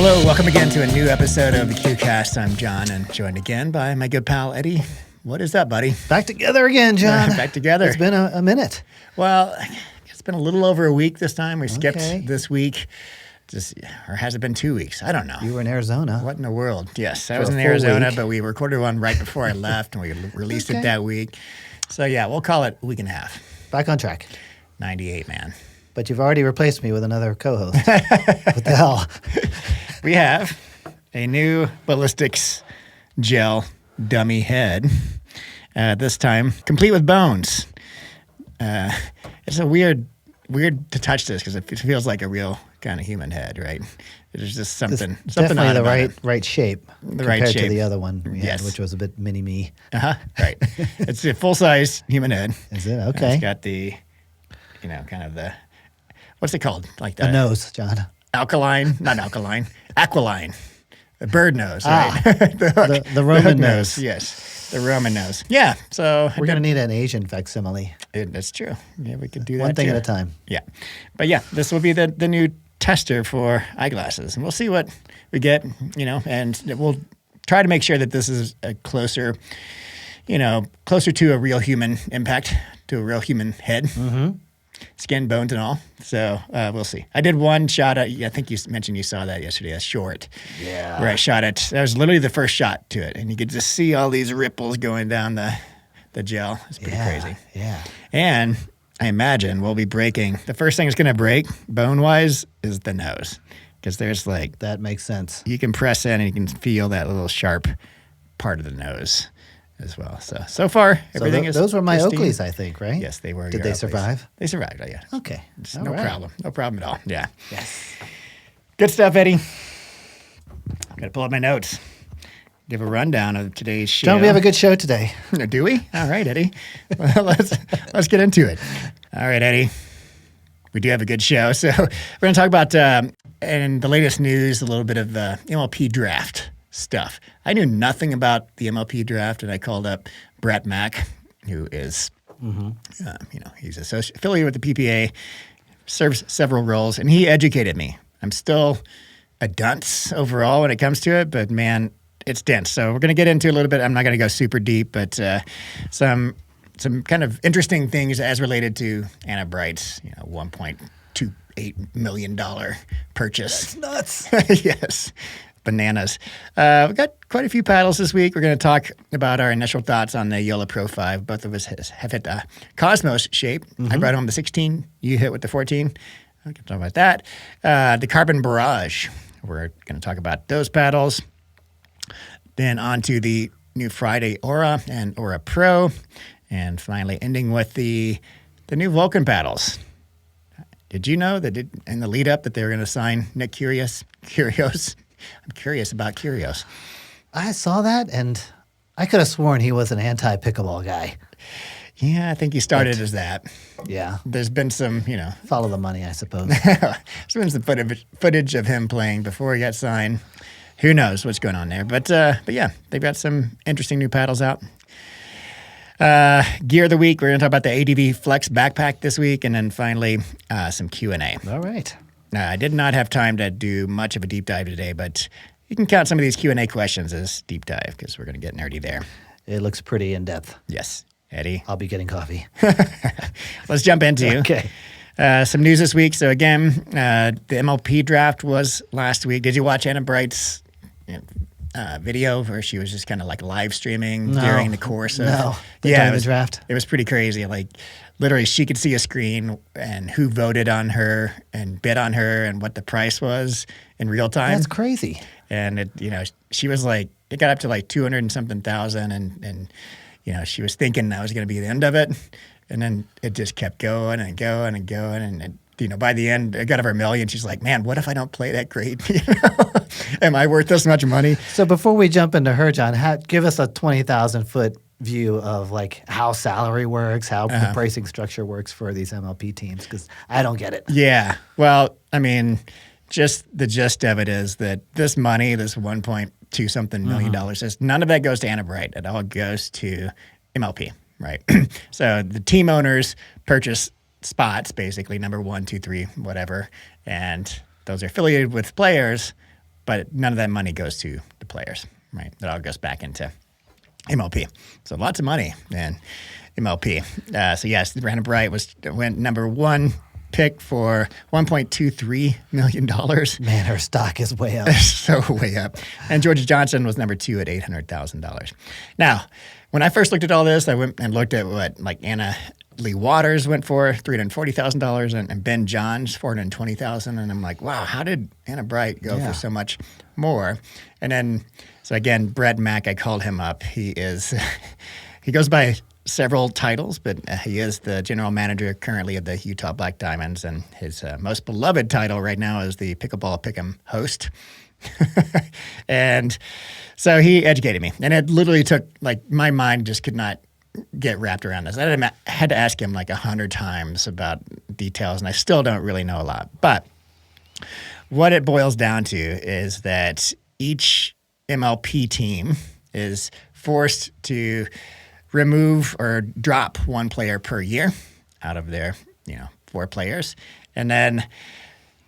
Hello, welcome again to a new episode of the KewCast. I'm John, and joined again by my good pal Eddie. What is up, buddy? Back together again, John. Back together. It's been a minute. Well, it's been a little over a week this time. We skipped this week. Or has it been 2 weeks? I don't know. You were in Arizona. What in the world? Yes, I was in Arizona, but we recorded one right before I left, and we released it that week. So, yeah, we'll call it a week and a half. Back on track. 98, man. But you've already replaced me with another co-host. What the hell? We have a new ballistics gel dummy head. This time, complete with bones. It's a weird to touch this because it feels like a real kind of human head, right? There's just something definitely the right shape. The right shape compared to the other one we had, which was a bit mini me. Right. It's a full size human head. Is it? Okay. It's got the, kind of the, what's it called? Like the nose, John. Alkaline, not alkaline, aquiline. The bird nose, right? the Roman nose. Yes, the Roman nose. Yeah, so we're going to need an Asian facsimile. That's true. Yeah, we could do that One thing too. at a time. Yeah. But yeah, this will be the new tester for eyeglasses. And we'll see what we get, and we'll try to make sure that this is a closer to a real human impact, to a real human head. Mm-hmm. Skin, bones, and all. So we'll see. I did one shot at, I think you mentioned you saw that yesterday, a short. Yeah. Where I shot it. That was literally the first shot to it. And you could just see all these ripples going down the gel. It's pretty crazy. Yeah. And I imagine we'll be breaking. The first thing that's going to break, bone-wise, is the nose. Because there's that makes sense. You can press in and you can feel that little sharp part of the nose as well. So far, everything is those were my pristine. Oakleys, I think, right? Yes, they were. Did they survive? They survived, yeah. Okay. No problem. No problem at all. Yeah. Yes. Good stuff, Eddie. Got to pull up my notes. Give a rundown of today's show. John, we have a good show today. Do we? All right, Eddie. Well, let's get into it. All right, Eddie. We do have a good show. So we're going to talk about, in the latest news, a little bit of the MLP Draft stuff. I knew nothing about the MLP Draft, and I called up Brett Mack, who is, he's affiliated with the PPA, serves several roles, and he educated me. I'm still a dunce overall when it comes to it, but man, it's dense. So we're going to get into a little bit. I'm not going to go super deep, but some kind of interesting things as related to Anna Bright's, $1.28 million purchase. That's nuts. Yes. Bananas. We've got quite a few paddles this week. We're going to talk about our initial thoughts on the JOOLA Pro 5. Both of us have hit the Kosmos shape. Mm-hmm. I brought home the 16. You hit with the 14. We can talk about that. The CRBN Barrage. We're going to talk about those paddles. Then on to the new Friday Aura and Aura Pro. And finally ending with the new Vulcan paddles. Did you know that in the lead up that they were going to sign Nick Kyrgios? I'm curious about Kyrgios. I saw that, and I could have sworn he was an anti-pickleball guy. Yeah, I think he started as that. Yeah. There's been some, Follow the money, I suppose. There's been some footage of him playing before he got signed. Who knows what's going on there. But yeah, they've got some interesting new paddles out. Gear of the week, we're going to talk about the ADV Flex backpack this week, and then finally some Q&A. All right. I did not have time to do much of a deep dive today, but you can count some of these Q&A questions as deep dive because we're going to get nerdy there. It looks pretty in-depth. Yes. Eddie? I'll be getting coffee. Let's jump into some news this week. So again, the MLP Draft was last week. Did you watch Anna Bright's video where she was just kind of live streaming during the course of the draft? It was pretty crazy. Literally, she could see a screen and who voted on her and bid on her and what the price was in real time. That's crazy. And she was it got up to 200 and something thousand, and she was thinking that was going to be the end of it, and then it just kept going and going and going, and by the end it got over 1 million. She's like, man, what if I don't play that great? Am I worth this much money? So before we jump into her, John, give us a 20,000 foot view of how salary works, how the pricing structure works for these MLP teams, because I don't get it. Yeah. Well, I mean, just the gist of it is that this money, this 1.2 something million dollars, none of that goes to Anna Bright. It all goes to MLP, right? So the team owners purchase spots, basically number 1, 2, 3, whatever, and those are affiliated with players. but none of that money goes to the players, right? That all goes back into MLP. So lots of money in MLP. So yes, Anna Bright went number one pick for $1.23 million. Man, her stock is way up. So way up. And Georgia Johnson was number two at $800,000. Now, when I first looked at all this, I went and looked at what like Anna Lee Waters went for $340,000 and Ben Johns $420,000, and I'm like, wow, how did Anna Bright go for so much more? And then, so again, Brett Mack, I called him up. He goes by several titles, but he is the general manager currently of the Utah Black Diamonds, and his most beloved title right now is the Pickleball Pick'em host. And so he educated me, and it literally took like my mind just could not get wrapped around this. I had to ask him like 100 times about details, and I still don't really know a lot. But what it boils down to is that each MLP team is forced to remove or drop one player per year out of their 4 players. And then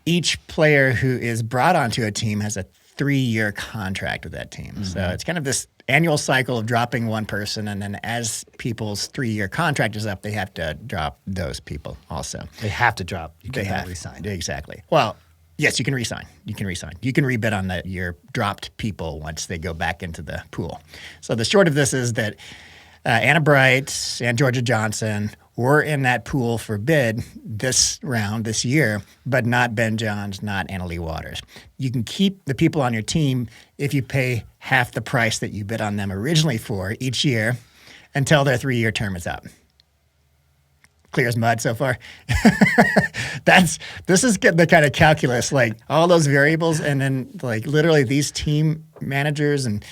each player who is brought onto a team has a 3-year contract with that team. Mm-hmm. So it's kind of this annual cycle of dropping one person, and then as people's 3-year contract is up, they have to drop those people also. They have to drop. You cannot resign. Exactly. Well, yes, you can resign. You can rebid on your dropped people once they go back into the pool. So the short of this is that Anna Bright and Georgia Johnson were in that pool for bid this year, but not Ben Johns, not Anna Lee Waters. You can keep the people on your team if you pay half the price that you bid on them originally for each year until their 3-year term is up. Clear as mud so far. This is the kind of calculus, like all those variables, and then like literally these team managers and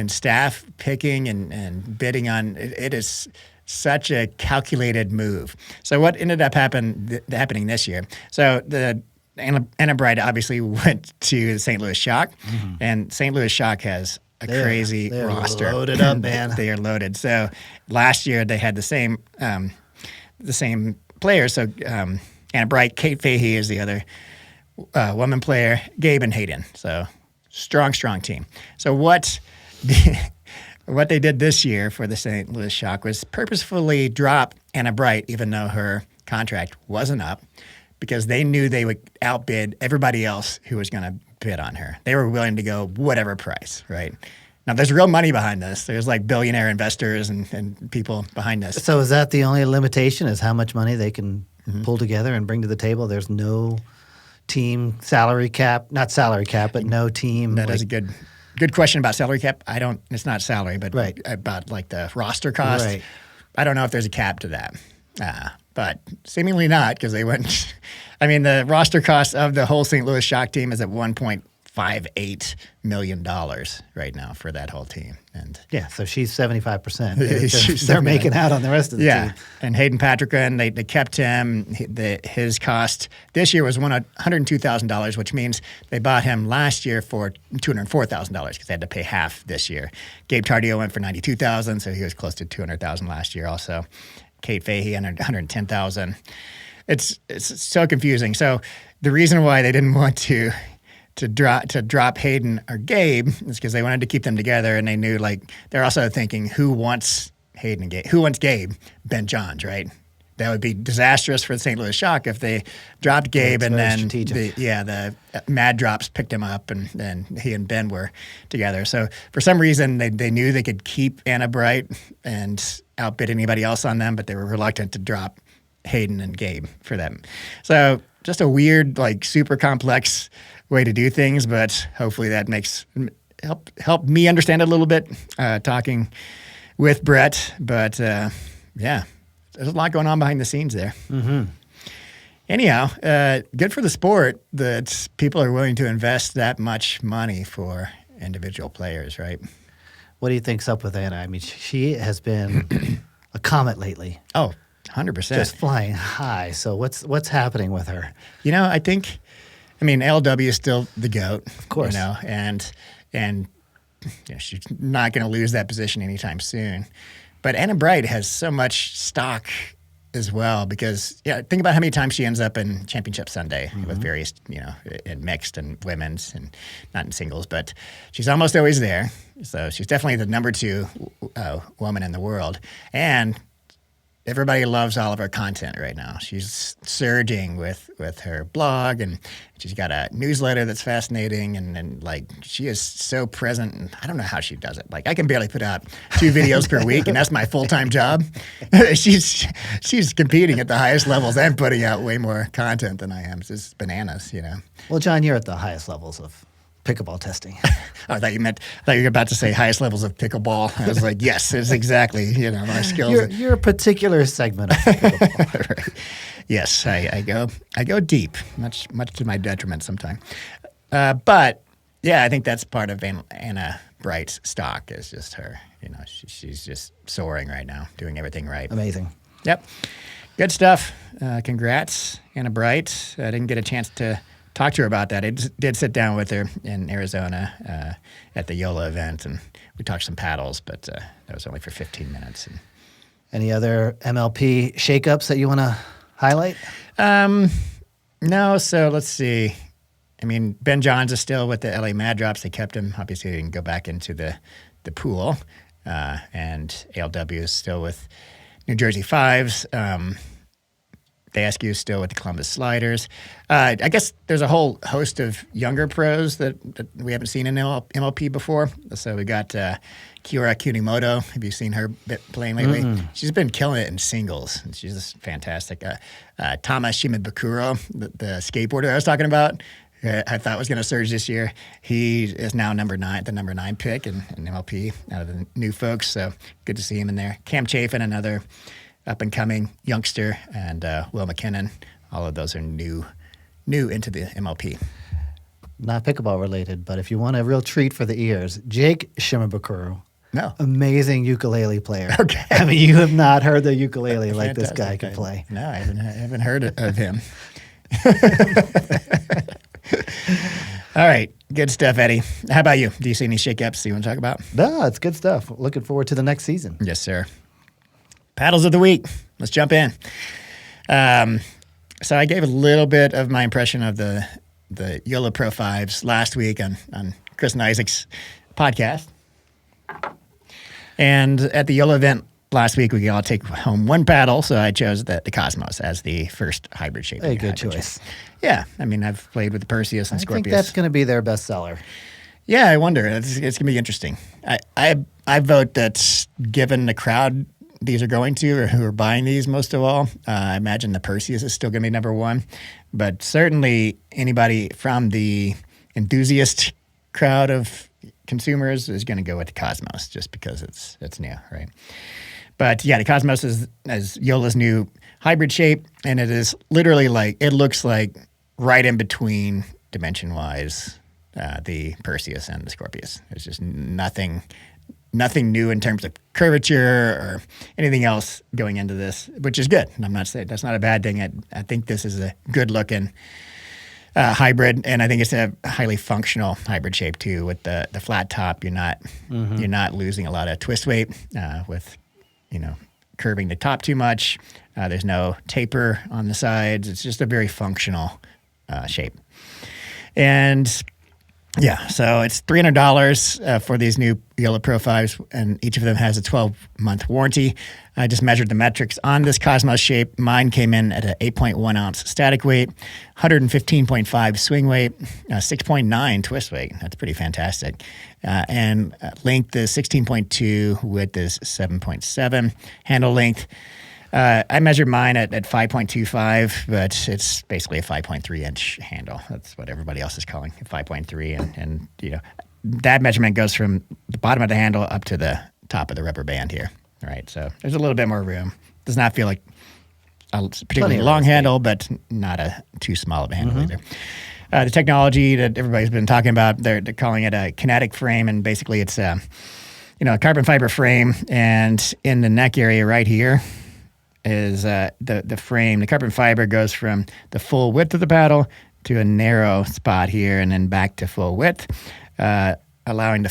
staff picking and bidding on it is such a calculated move. So what ended up happening this year? So the Anna Bright obviously went to the St. Louis Shock, and St. Louis Shock has a crazy roster. They're loaded up, man. They are loaded. So last year they had the same players. So Anna Bright, Kate Fahey is the other woman player, Gabe and Hayden. So strong team. So what they did this year for the St. Louis Shock was purposefully drop Anna Bright, even though her contract wasn't up, because they knew they would outbid everybody else who was going to bid on her. They were willing to go whatever price, right? Now, there's real money behind this. There's like billionaire investors and people behind this. So is that the only limitation, is how much money they can pull together and bring to the table? There's no team salary cap, not salary cap, but no team. That is a good question about salary cap. It's not salary, but right. About like the roster cost. Right. I don't know if there's a cap to that. But seemingly not, because they went, the roster cost of the whole St. Louis Shock team is at $1.58 million right now for that whole team. And yeah, so she's 75%. They're making out on the rest of the team. And Hayden Patrickson, they kept him. His cost this year was $102,000, which means they bought him last year for $204,000 because they had to pay half this year. Gabe Tardio went for $92,000, so he was close to $200,000 last year also. Kate Fahey $110,000. It's so confusing. So the reason why they didn't want to drop Hayden or Gabe is because they wanted to keep them together, and they knew they're also thinking, who wants Hayden and Gabe? Who wants Gabe? Ben Johns, right? That would be disastrous for the St. Louis Shock if they dropped Gabe and then the Mad Drops picked him up, and then he and Ben were together. So for some reason they knew they could keep Anna Bright and outbid anybody else on them, but they were reluctant to drop Hayden and Gabe for them. So just a weird, super complex way to do things, but hopefully that help me understand it a little bit talking with Brett. But there's a lot going on behind the scenes there. Mm-hmm. Anyhow, good for the sport that people are willing to invest that much money for individual players, right? What do you think's up with Anna? She has been a comet lately. Oh, 100%. Just flying high. So what's happening with her? I think, LW is still the GOAT. Of course. And she's not going to lose that position anytime soon. But Anna Bright has so much stock as well, because think about how many times she ends up in Championship Sunday with various, in mixed and women's and not in singles, but she's almost always there. So she's definitely the number 2 woman in the world. And everybody loves all of her content right now. She's surging with her blog, and she's got a newsletter that's fascinating, and like she is so present. And I don't know how she does it. Like I can barely put out 2 videos per week, and that's my full-time job. she's competing at the highest levels and putting out way more content than I am. It's just bananas, Well, John, you're at the highest levels of pickleball testing. I thought you were about to say highest levels of pickleball. I was like, yes, it's exactly, my skills. You're a particular segment of pickleball. Right. Yes, I go deep, much to my detriment sometimes. But yeah, I think that's part of Anna Bright's stock is just her. She's just soaring right now, doing everything right. Amazing. Yep. Good stuff. Congrats, Anna Bright. I didn't get a chance to talk to her about that. I did sit down with her in Arizona at the JOOLA event, and we talked some paddles, but that was only for 15 minutes. And any other MLP shakeups that you want to highlight? No. So let's see. I mean, Ben Johns is still with the LA Mad Drops. They kept him. Obviously, he didn't go back into the pool. And ALW is still with New Jersey Fives. They ask you still with the Columbus Sliders. I guess there's a whole host of younger pros that we haven't seen in MLP before. So we got Kiora Kunimoto. Have you seen her playing lately? She's been killing it in singles. She's just fantastic. Tama Shimabukuro, the skateboarder I was talking about, I thought was going to surge this year. He is now the number 9 pick in MLP out of the new folks. So good to see him in there. Cam Chafin, another up-and-coming youngster, and Will McKinnon. All of those are new into the MLP. Not pickleball related, but if you want a real treat for the ears, Jake Shimabukuro. No. Amazing ukulele player. Okay. I mean, you have not heard the ukulele like this guy can play. No, I haven't heard of him. All right. Good stuff, Eddie. How about you? Do you see any shakeups you want to talk about? No, it's good stuff. Looking forward to the next season. Yes, sir. Paddles of the week. Let's jump in. So I gave a little bit of my impression of the JOOLA Pro 5s last week on Chris and Isaac's podcast. And at the JOOLA event last week, we could all take home 1 paddle, so I chose the Kosmos as the first hybrid shape. A good choice. Yeah. I mean, I've played with the Perseus and Scorpius. I think that's going to be their best seller. Yeah, I wonder. It's going to be interesting. I vote that given the crowd these are going to, or who are buying these most of all, I imagine the Perseus is still going to be number 1. But certainly anybody from the enthusiast crowd of consumers is going to go with the Kosmos just because it's new, right? But yeah, the Kosmos is JOOLA's new hybrid shape, and it is literally it looks like right in between dimension-wise the Perseus and the Scorpius. There's just nothing new in terms of curvature or anything else going into this, which is good. And I'm not saying that's not a bad thing. I think this is a good looking hybrid, and I think it's a highly functional hybrid shape too. With the flat top, you're not losing a lot of twist weight with curving the top too much. There's no taper on the sides. It's just a very functional shape. And yeah, so it's $300 for these new JOOLA Pro 5s, and each of them has a 12-month warranty. I just measured the metrics on this Kosmos shape. Mine came in at an 8.1 ounce static weight, 115.5 swing weight, 6.9 twist weight. That's pretty fantastic. And length is 16.2, width is 7.7. Handle length, I measured mine at 5.25, but it's basically a 5.3 inch handle. That's what everybody else is calling 5.3, and that measurement goes from the bottom of the handle up to the top of the rubber band here. All right, so there's a little bit more room. Does not feel like a particularly long handle, but not too small of a handle either. The technology that everybody's been talking about, they're calling it a kinetic frame, and basically it's a carbon fiber frame, and in the neck area right here is the frame. The carbon fiber goes from the full width of the paddle to a narrow spot here, and then back to full width, allowing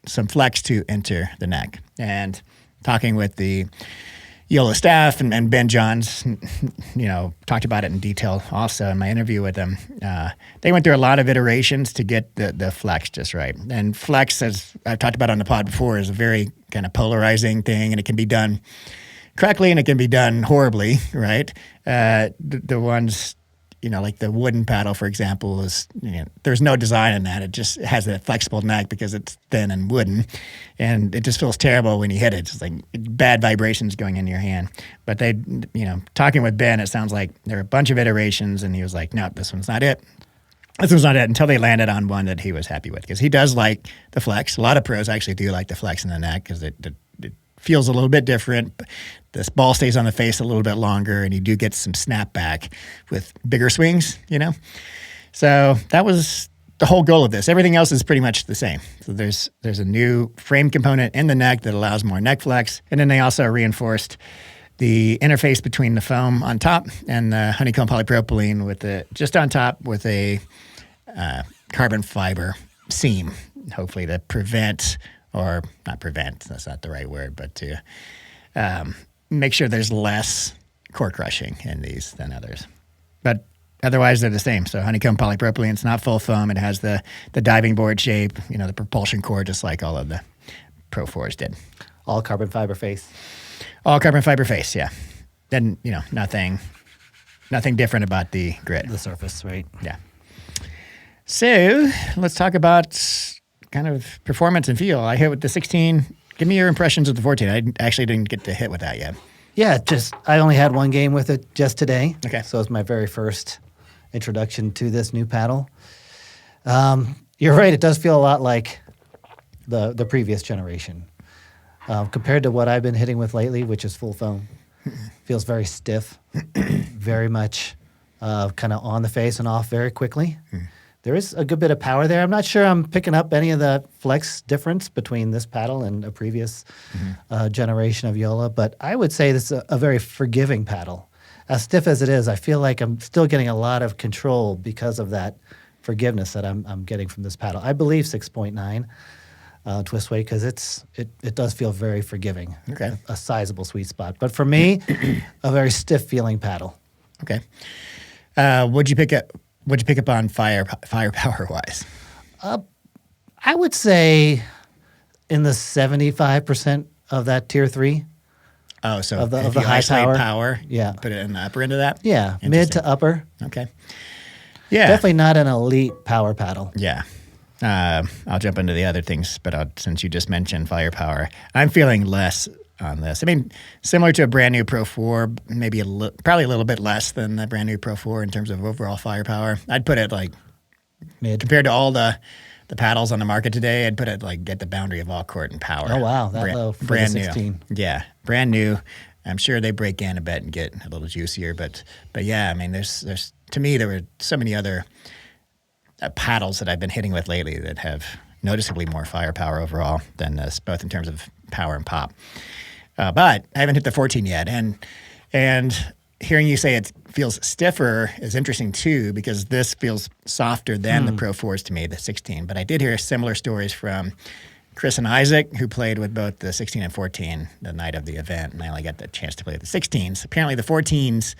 some flex to enter the neck. And talking with the JOOLA staff and Ben Johns, talked about it in detail also in my interview with them. They went through a lot of iterations to get the flex just right. And flex, as I've talked about on the pod before, is a very kind of polarizing thing, and it can be done correctly and it can be done horribly, right? The ones, like the wooden paddle, for example, is, there's no design in that. It just has a flexible neck because it's thin and wooden, and it just feels terrible when you hit it. It's like bad vibrations going into your hand. But they, talking with Ben, it sounds like there were a bunch of iterations, and he was like, no, this one's not it. This was not it, until they landed on one that he was happy with, because he does like the flex. A lot of pros actually do like the flex in the neck because it feels a little bit different. This ball stays on the face a little bit longer, and you do get some snapback with bigger swings, So that was the whole goal of this. Everything else is pretty much the same. So there's a new frame component in the neck that allows more neck flex, and then they also reinforced the interface between the foam on top and the honeycomb polypropylene just on top with a carbon fiber seam, hopefully to prevent, or not prevent, that's not the right word, but to make sure there's less core crushing in these than others. But otherwise, they're the same. So honeycomb polypropylene, it's not full foam. It has the diving board shape, the propulsion core, just like all of the Pro 4s did. All carbon fiber face. All carbon fiber face, yeah. Then, nothing different about the grid. The surface, right? Yeah. So let's talk about kind of performance and feel. I hit with the 16. Give me your impressions of the 14. I actually didn't get to hit with that yet. Yeah, I only had one game with it just today. Okay. So it's my very first introduction to this new paddle. You're right, it does feel a lot like the previous generation. Compared to what I've been hitting with lately, which is full foam. Feels very stiff, very much kind of on the face and off very quickly. There is a good bit of power there. I'm not sure I'm picking up any of the flex difference between this paddle and a previous generation of JOOLA, but I would say this is a very forgiving paddle. As stiff as it is, I feel like I'm still getting a lot of control because of that forgiveness that I'm getting from this paddle. I believe 6.9 twist weight, because it does feel very forgiving. Okay. A sizable sweet spot. But for me, a very stiff feeling paddle. Okay. What'd you pick up on firepower wise? I would say in the 75% of that tier 3. Oh, so of the if you high isolate power, yeah, put it in the upper end of that? Yeah, mid to upper. Okay. Yeah. Definitely not an elite power paddle. Yeah. I'll jump into the other things, but since you just mentioned firepower, I'm feeling less on this. I mean, similar to a brand new Pro 4, maybe probably a little bit less than the brand new Pro 4 in terms of overall firepower. I'd put it like mid. Compared to all the paddles on the market today, I'd put it like at the boundary of all court and power. Oh, wow. That low for brand the 16. New. Yeah, brand new. I'm sure they break in a bit and get a little juicier, but yeah, I mean, there's to me, there were so many other paddles that I've been hitting with lately that have noticeably more firepower overall than this, both in terms of power and pop. But I haven't hit the 14 yet, and hearing you say it feels stiffer is interesting too, because this feels softer than the Pro 4s to me, the 16. But I did hear similar stories from Chris and Isaac, who played with both the 16 and 14 the night of the event, and I only got the chance to play with the 16s. Apparently the 14s,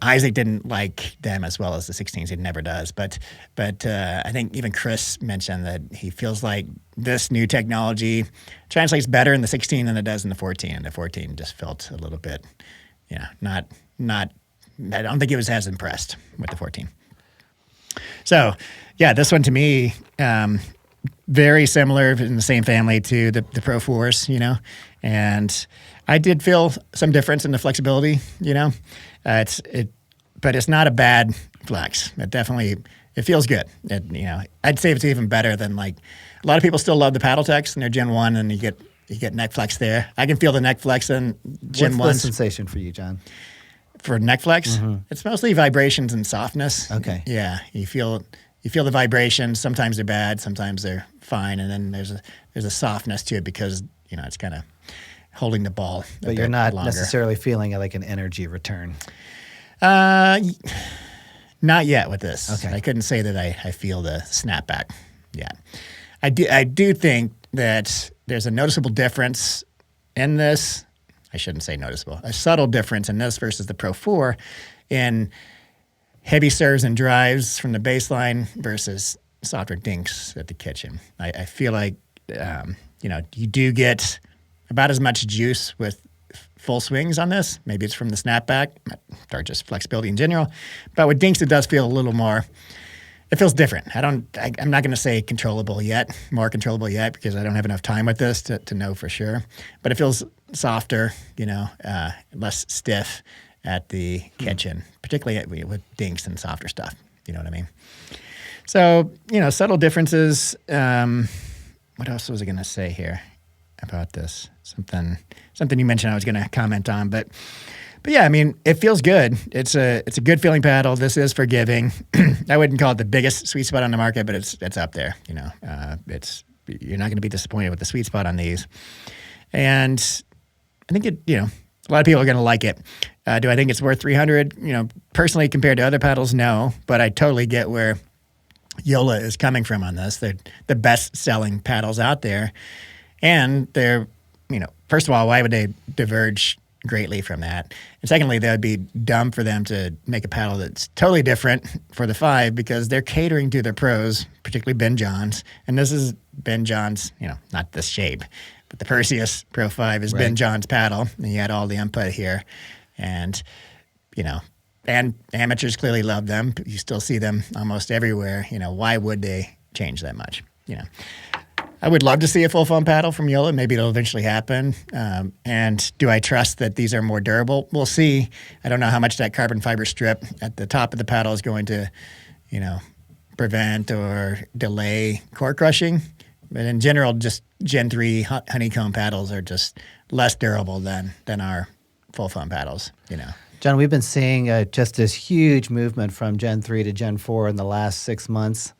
Isaac didn't like them as well as the 16s. He never does. But I think even Chris mentioned that he feels like this new technology translates better in the 16 than it does in the 14. And the 14 just felt a little bit, not. I don't think he was as impressed with the 14. So, yeah, this one to me, very similar in the same family to the Pro 4s, and I did feel some difference in the flexibility, but it's not a bad flex. It feels good. I'd say it's even better than like a lot of people still love the paddle techs in their Gen 1, and you get neck flex there. I can feel the neck flex in Gen 1. What's the sensation for you, John? For neck flex, it's mostly vibrations and softness. Okay. Yeah, you feel the vibrations. Sometimes they're bad, sometimes they're fine, and then there's a softness to it because it's kind of holding the ball. But you're not necessarily feeling like an energy return. Not yet with this. Okay. I couldn't say that I feel the snapback yet. I do think that there's a noticeable difference in this. I shouldn't say noticeable, a subtle difference in this versus the Pro 4 in heavy serves and drives from the baseline versus softer dinks at the kitchen. I feel like, you do get about as much juice with full swings on this. Maybe it's from the snapback or just flexibility in general. But with dinks, it does feel a little more, it feels different. I'm not going to say more controllable yet, because I don't have enough time with this to know for sure. But it feels softer, less stiff at the kitchen, particularly with dinks and softer stuff. You know what I mean? So, subtle differences. What else was I going to say here about this? Something you mentioned I was going to comment on, but yeah, I mean, it feels good. It's a good feeling paddle. This is forgiving. I wouldn't call it the biggest sweet spot on the market, but it's up there. You're not going to be disappointed with the sweet spot on these. And I think a lot of people are going to like it. Do I think it's worth $300? Personally, compared to other paddles, no. But I totally get where JOOLA is coming from on this. They're the best-selling paddles out there. And they're, first of all, why would they diverge greatly from that? And secondly, that would be dumb for them to make a paddle that's totally different for the 5, because they're catering to their pros, particularly Ben Johns. And this is Ben Johns, not this shape, but the Perseus Pro 5 is right. Ben Johns' paddle. And you had all the input here. And, and amateurs clearly love them. You still see them almost everywhere. Why would they change that much? I would love to see a full foam paddle from JOOLA. Maybe it'll eventually happen. And do I trust that these are more durable? We'll see. I don't know how much that carbon fiber strip at the top of the paddle is going to, prevent or delay core crushing. But in general, just Gen 3 honeycomb paddles are just less durable than our full foam paddles, John, we've been seeing just this huge movement from Gen 3 to Gen 4 in the last 6 months.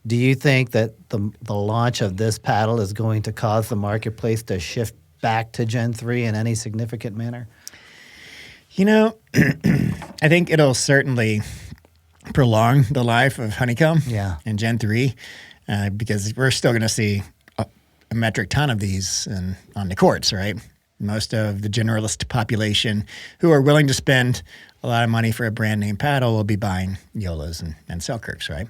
Do you think that the launch of this paddle is going to cause the marketplace to shift back to Gen 3 in any significant manner? I think it'll certainly prolong the life of honeycomb in Gen 3 because we're still going to see a metric ton of these on the courts, right? Most of the generalist population who are willing to spend a lot of money for a brand name paddle will be buying JOOLAs and Selkirks, right?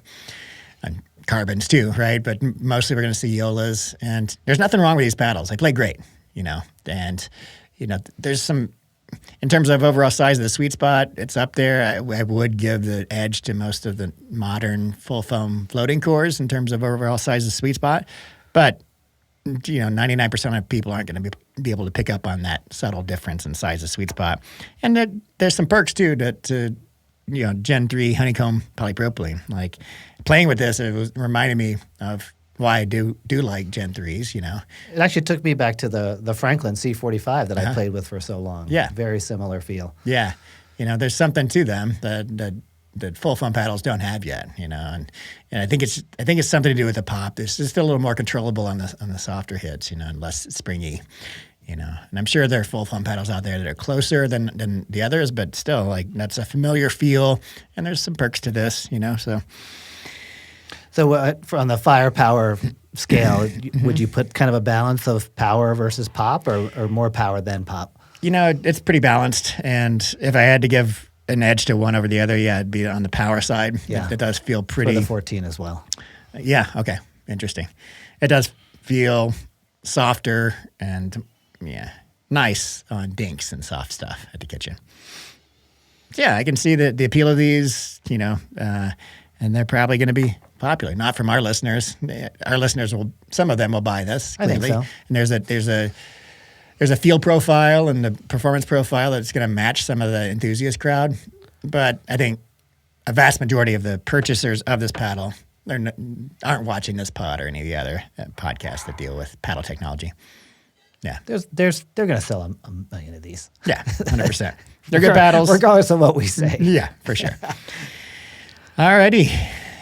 And carbons too, right? But mostly we're going to see JOOLAs, and there's nothing wrong with these paddles. They play great, and there's some, in terms of overall size of the sweet spot, it's up there. I would give the edge to most of the modern full foam floating cores in terms of overall size of the sweet spot, but 99% of people aren't going to be able to pick up on that subtle difference in size of sweet spot. And there's some perks too to Gen 3 honeycomb polypropylene. Like playing with this, it reminded me of why I do like Gen 3s, It actually took me back to the Franklin C45 that I played with for so long. Yeah. Very similar feel. Yeah. There's something to them that full foam paddles don't have yet, and I think it's something to do with the pop. It's just a little more controllable on the softer hits, and less springy, and I'm sure there are full foam paddles out there that are closer than the others, but still, like, that's a familiar feel, and there's some perks to this, So on the firepower scale, would you put kind of a balance of power versus pop, or more power than pop? It's pretty balanced, and if I had to give an edge to one over the other, it'd be on the power side. Yeah. It does feel pretty. For the 14 as well. Yeah, okay, interesting. It does feel softer and, nice on dinks and soft stuff at the kitchen. Yeah, I can see the appeal of these, and they're probably going to be popular. Not from our listeners. Our listeners some of them will buy this, clearly. I think so. And there's a field profile and the performance profile that's going to match some of the enthusiast crowd. But I think a vast majority of the purchasers of this paddle aren't watching this pod or any of the other podcasts that deal with paddle technology. Yeah. They're going to sell a million of these. Yeah, 100%. They're good paddles. Regardless of what we say. Yeah, for sure. All righty.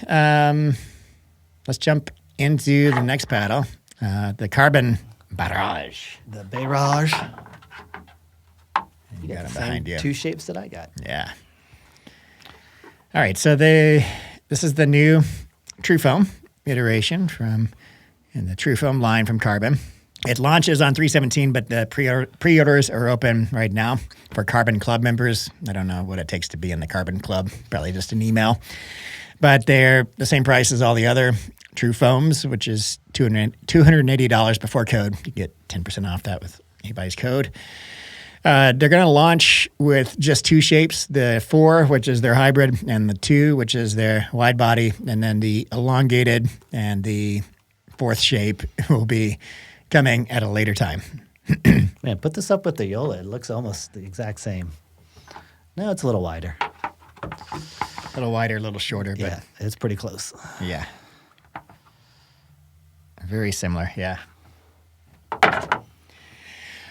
Let's jump into the next paddle, the CRBN Barrage. The Barrage. You got them behind you. 2 shapes that I got. Yeah. All right, so this is the new TruFoam iteration in the TruFoam line from CRBN. It launches on 3/17, but the pre-orders are open right now for Carbon Club members. I don't know what it takes to be in the Carbon Club, probably just an email. But they're the same price as all the other TruFoams, which is $280 before code. You get 10% off that with anybody's code. They're going to launch with just two shapes, the 4, which is their hybrid, and the 2, which is their wide body, and then the elongated and the 4th shape will be coming at a later time. Man, put this up with the JOOLA. It looks almost the exact same. No, it's a little wider. A little wider, a little shorter, but Yeah, it's pretty close. yeah. Very similar, yeah.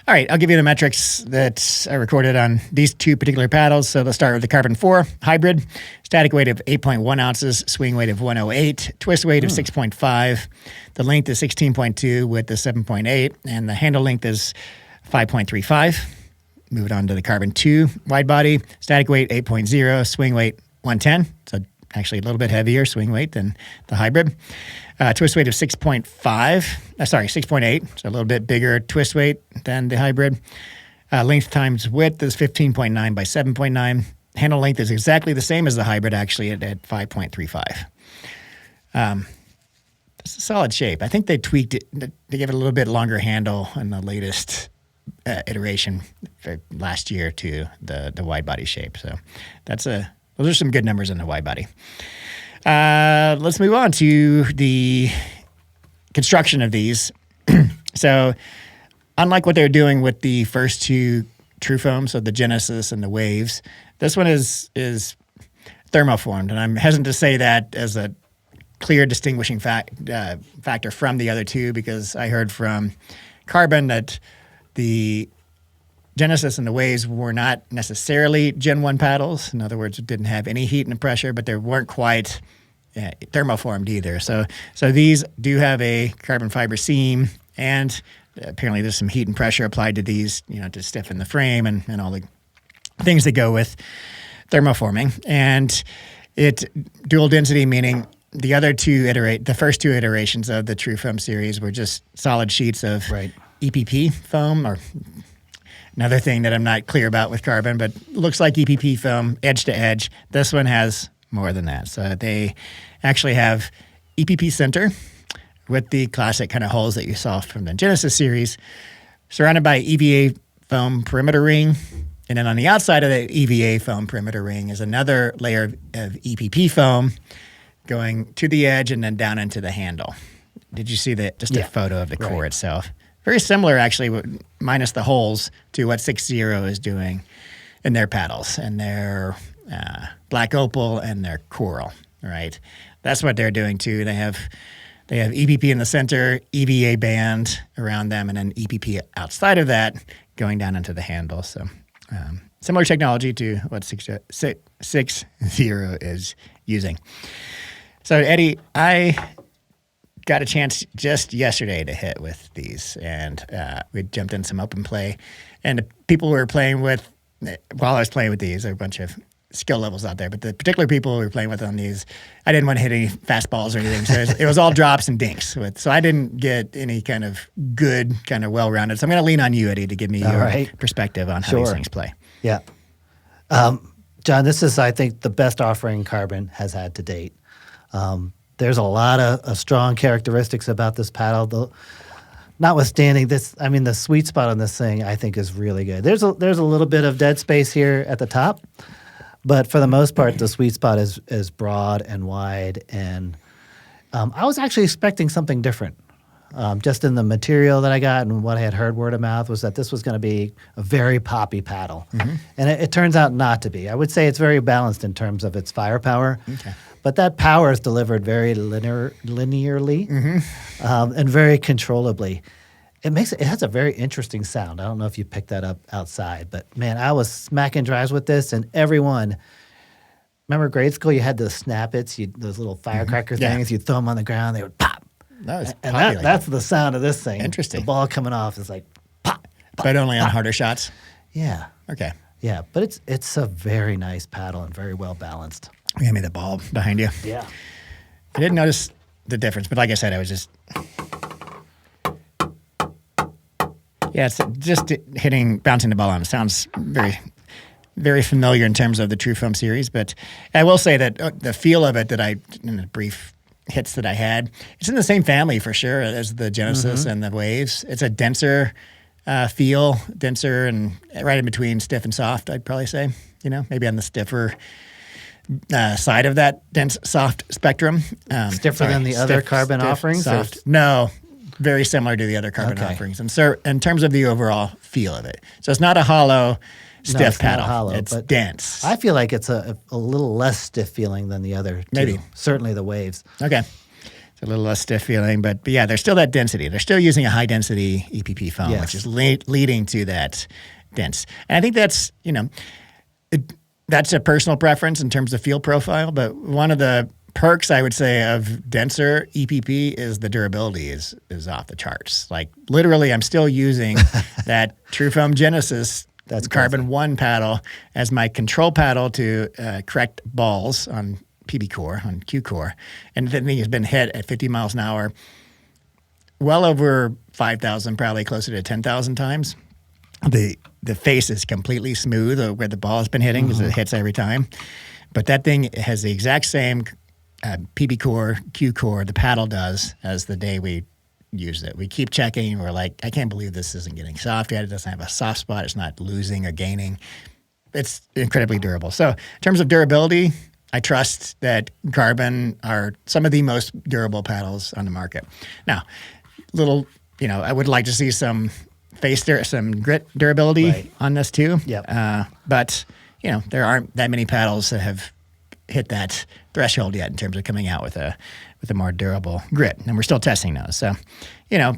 All right, I'll give you the metrics that I recorded on these two particular paddles. So let's start with the Carbon 4 hybrid. Static weight of 8.1 ounces, swing weight of 108, twist weight of 6.5. The length is 16.2, width is 7.8, and the handle length is 5.35. Moving on to the Carbon 2 wide body. Static weight 8.0, swing weight 110. So actually a little bit heavier swing weight than the hybrid. Twist weight of 6.8, so a little bit bigger twist weight than the hybrid. Length times width is 15.9 by 7.9. Handle length is exactly the same as the hybrid, actually, at 5.35. It's a solid shape. I think they tweaked it. They gave it a little bit longer handle in the latest iteration for last year to the wide body shape. So those are some good numbers in the wide body. Let's move on to the construction of these. So unlike what they're doing with the first two TruFoams, so the Genesis and the Waves, this one is thermoformed. And I'm hesitant to say that as a clear distinguishing factor from the other two, because I heard from Carbon that the Genesis and the Waves were not necessarily Gen 1 paddles. In other words, it didn't have any heat and pressure, but they weren't quite thermoformed either. So these do have a carbon fiber seam, and apparently there's some heat and pressure applied to these, to stiffen the frame and all the things that go with thermoforming. And it dual density, meaning the first two iterations of the TruFoam series were just solid sheets of EPP foam, or another thing that I'm not clear about with Carbon, but looks like EPP foam edge to edge. This one has more than that. So they actually have EPP center with the classic kind of holes that you saw from the Genesis series, surrounded by EVA foam perimeter ring. And then on the outside of the EVA foam perimeter ring is another layer of EPP foam going to the edge and then down into the handle. Did you see that? Just a photo of the core itself. Very similar, actually, minus the holes, to what 6.0 is doing in their paddles and their black opal and their coral, right? That's what they're doing too. They have EPP in the center, EVA band around them, and then EPP outside of that going down into the handle. So similar technology to what 6.0 is using. So Eddie, I got a chance just yesterday to hit with these, and we jumped in some open play. And the people we were playing with, while I was playing with these, there are a bunch of skill levels out there, but the particular people we were playing with on these, I didn't want to hit any fastballs or anything. So it was all drops and dinks. So I didn't get any kind of good, kind of well-rounded. So I'm going to lean on you, Eddie, to give me your perspective on how these things play. Yeah. John, this is, I think, the best offering Carbon has had to date. There's a lot of strong characteristics about this paddle. Notwithstanding this, I mean, the sweet spot on this thing, I think, is really good. There's a little bit of dead space here at the top, but for the most part, the sweet spot is broad and wide. And I was actually expecting something different. Just in the material that I got and what I had heard word of mouth was that this was going to be a very poppy paddle. Mm-hmm. And it turns out not to be. I would say it's very balanced in terms of its firepower. Okay. But that power is delivered very linearly and very controllably. It has a very interesting sound. I don't know if you picked that up outside, but man, I was smacking drives with this, and everyone. Remember grade school? You had those snap-its, those little firecracker things. You'd throw them on the ground, they would pop. That's the sound of this thing. Interesting. The ball coming off is like pop, pop, but only pop. On harder shots. Yeah. Okay. Yeah, but it's a very nice paddle and very well balanced. Hand me the ball behind you. Yeah. I didn't notice the difference, but like I said, I was just Yeah, it's just bouncing the ball on. It sounds very, very familiar in terms of the TruFoam series, but I will say that the feel of it in the brief hits that I had, it's in the same family for sure as the Genesis and the Waves. It's a denser feel, denser and right in between stiff and soft, I'd probably say, maybe on the stiffer side of that dense soft spectrum. Stiffer than the other carbon offerings? Soft. No, very similar to the other carbon offerings. And so in terms of the overall feel of it. So it's not a hollow, stiff paddle. Not hollow, it's dense. I feel like it's a little less stiff feeling than the other two. Maybe. Certainly the Waves. Okay. It's a little less stiff feeling, but yeah, there's still that density. They're still using a high density EPP foam, which is leading to that dense. And I think that's, that's a personal preference in terms of feel profile, but one of the perks I would say of denser EPP is the durability is off the charts. Like literally I'm still using that TruFoam Genesis Carbon 1 paddle as my control paddle to correct balls on PB core, on Kew core. And the thing has been hit at 50 miles an hour well over 5,000, probably closer to 10,000 times. The face is completely smooth where the ball has been hitting because it hits every time. But that thing has the exact same PB core, Kew core, the paddle does as the day we used it. We keep checking. We're like, I can't believe this isn't getting soft yet. It doesn't have a soft spot. It's not losing or gaining. It's incredibly durable. So in terms of durability, I trust that Carbon are some of the most durable paddles on the market. Now, I would like to see some some grit durability on this too. Yep. But there aren't that many paddles that have hit that threshold yet in terms of coming out with a more durable grit, and we're still testing those. So,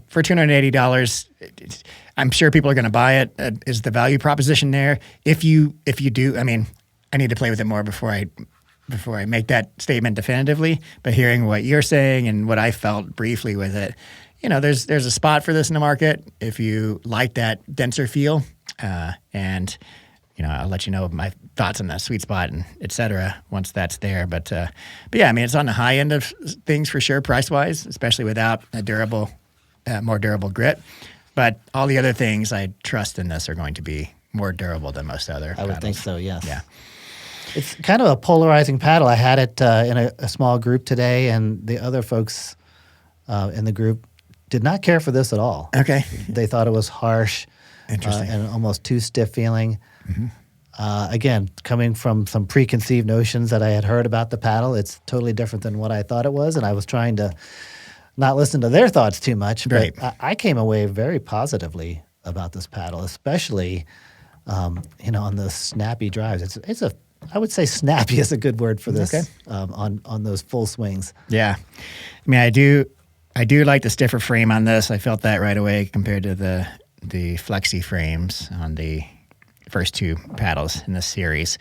for $280, I'm sure people are going to buy it. Is the value proposition there? If you do, I need to play with it more before I make that statement definitively. But hearing what you're saying and what I felt briefly with it, there's a spot for this in the market if you like that denser feel, and I'll let you know my thoughts on that sweet spot and et cetera once that's there. But yeah, it's on the high end of things for sure, price wise, especially without a more durable grit. But all the other things I trust in this are going to be more durable than most other paddles. I would think so. Yes. Yeah. It's kind of a polarizing paddle. I had it in a small group today, and the other folks in the group did not care for this at all. Okay. They thought it was harsh. Interesting. And almost too stiff feeling. Again, coming from some preconceived notions that I had heard about the paddle, it's totally different than what I thought it was, and I was trying to not listen to their thoughts too much. Right. But I came away very positively about this paddle, especially on the snappy drives. I would say snappy is a good word for this. Okay. On those full swings. Yeah, I do like the stiffer frame on this. I felt that right away compared to the flexi frames on the first two paddles in this series.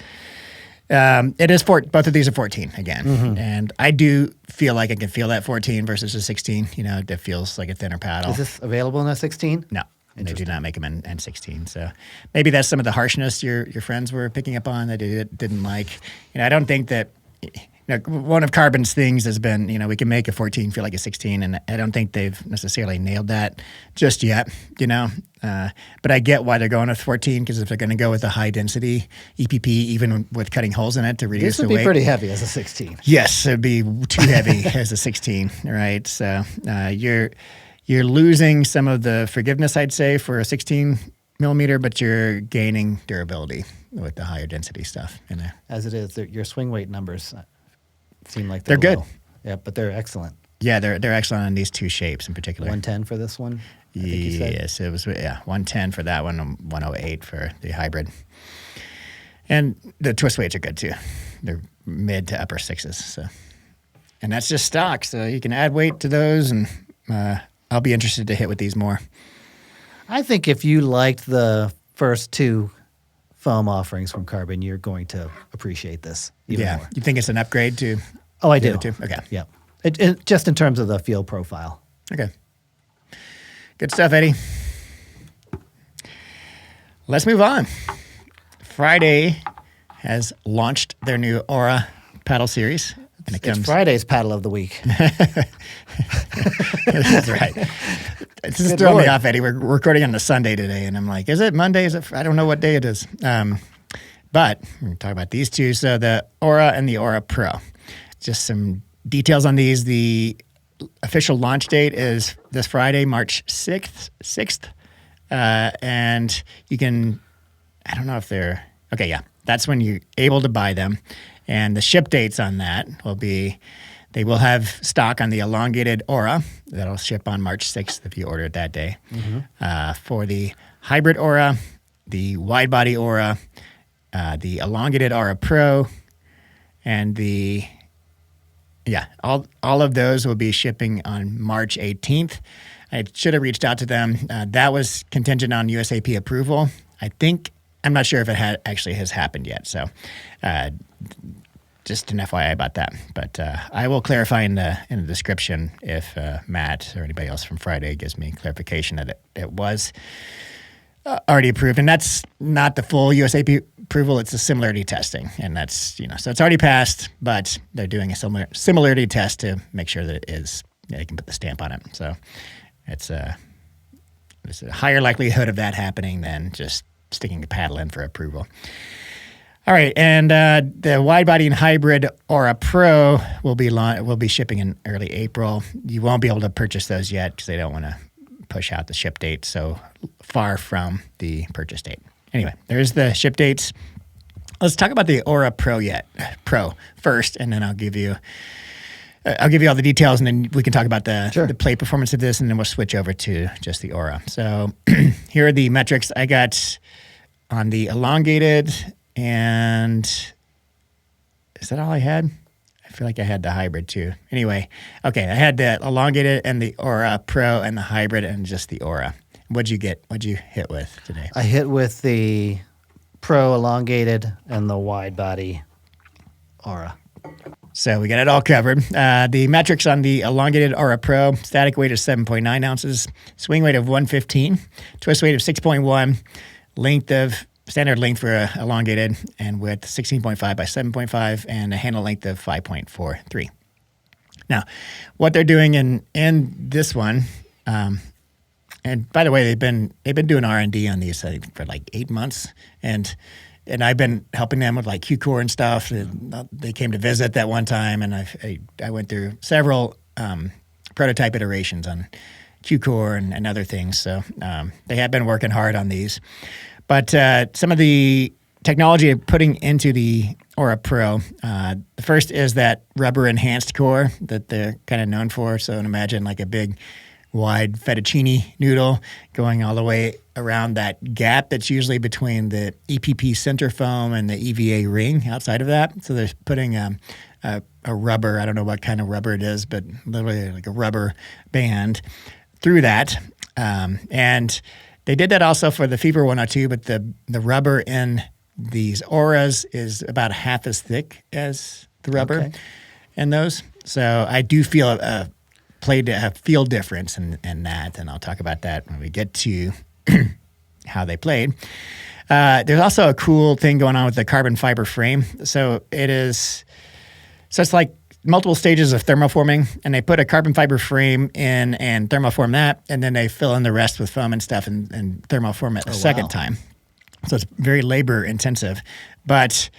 It is both of these are 14 again, and I do feel like I can feel that 14 versus a 16. That feels like a thinner paddle. Is this available in a 16? No, they do not make them in 16. So maybe that's some of the harshness your friends were picking up on that they didn't like. I don't think that. One of Carbon's things has been, we can make a 14 feel like a 16, and I don't think they've necessarily nailed that just yet, But I get why they're going with 14, because if they're going to go with a high-density EPP, even with cutting holes in it to reduce the weight. This would be pretty heavy as a 16. Yes, it would be too heavy as a 16, right? So you're losing some of the forgiveness, I'd say, for a 16 millimeter, but you're gaining durability with the higher density stuff in there. As it is, your swing weight numbers seem like they're good. Low. Yeah, but they're excellent. Yeah, they're excellent on these two shapes in particular. 110 for this one? I think you said? Yes, it was 110 for that one and 108 for the hybrid. And the twist weights are good too. They're mid to upper sixes. So, and that's just stock, so you can add weight to those, and I'll be interested to hit with these more. I think if you liked the first two foam offerings from Carbon, you're going to appreciate this even more. You think it's an upgrade to? Oh, I do. Okay. Yeah. It just in terms of the feel profile. Okay. Good stuff, Eddie. Let's move on. Friday has launched their new Aura paddle series. And It's Friday's paddle of the week. That's right. It's just throwing me off, Eddie. We're recording on a Sunday today, and I'm like, is it Monday? Is it? I don't know what day it is. But we're going to talk about these two. So the Aura and the Aura Pro. Just some details on these. The official launch date is this Friday, March 6th. And you can, I don't know if they're, okay, yeah. That's when you're able to buy them. And the ship dates on that will be, they will have stock on the elongated Aura. That'll ship on March 6th if you order it that day. For the hybrid Aura, the wide body Aura, the elongated Aura Pro, and all of those will be shipping on March 18th. I should have reached out to them. That was contingent on USAP approval. I'm not sure if it has happened yet. So just an FYI about that. But I will clarify in the description if Matt or anybody else from Friday gives me clarification that it was already approved. And that's not the full USAP approval. It's a similarity testing. And that's, so it's already passed, but they're doing a similarity test to make sure that it is, they can put the stamp on it. So there's a higher likelihood of that happening than just sticking the paddle in for approval. All right, and the wide body and hybrid Aura Pro will be shipping in early April. You won't be able to purchase those yet because they don't want to push out the ship date so far from the purchase date. Anyway, there's the ship dates. Let's talk about the Aura Pro first, and then I'll give you all the details, and then we can talk about the play performance of this, and then we'll switch over to just the Aura. So here are the metrics I got on the elongated, and is that all I had? I feel like I had the hybrid too. Anyway, okay, I had the elongated and the Aura Pro and the hybrid and just the Aura. What'd you get? What'd you hit with today? I hit with the Pro elongated and the wide body Aura. So we got it all covered. The metrics on the elongated Aura Pro: static weight of 7.9 ounces, swing weight of 115, twist weight of 6.1, standard length for elongated, and width 16.5 by 7.5, and a handle length of 5.43. Now, what they're doing in this one, and by the way, they've been doing R&D on these, I think, for like 8 months, and I've been helping them with like Q-Core and stuff. They came to visit that one time, and I went through several prototype iterations on Q-Core and other things. So they have been working hard on these. But some of the technology they're putting into the Aura Pro, the first is that rubber enhanced core that they're kind of known for. So imagine like a big wide fettuccine noodle going all the way around that gap that's usually between the EPP center foam and the EVA ring outside of that. So they're putting a rubber, I don't know what kind of rubber it is, but literally like a rubber band through that. And they did that also for the Fever 102, but the rubber in these Auras is about half as thick as the rubber in those. So I do feel a feel difference in that, and I'll talk about that when we get to how they played. There's also a cool thing going on with the carbon fiber frame. So it's like multiple stages of thermoforming, and they put a carbon fiber frame in and thermoform that, and then they fill in the rest with foam and stuff and thermoform it a second time. So it's very labor intensive. But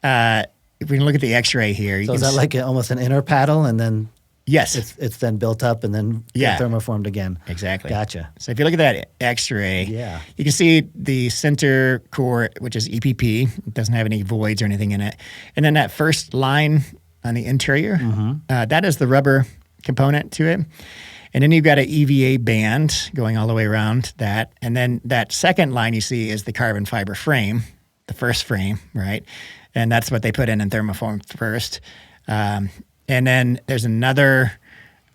if we can look at the X-ray here, so is that like almost an inner paddle, and then yes, it's then built up and then thermoformed again? Exactly. Gotcha. So if you look at that X-ray, you can see the center core, which is EPP. It doesn't have any voids or anything in it. And then that first line on the interior, that is the rubber component to it. And then you've got an EVA band going all the way around that. And then that second line you see is the carbon fiber frame, the first frame, right? And that's what they put in thermoform first. And then there's another,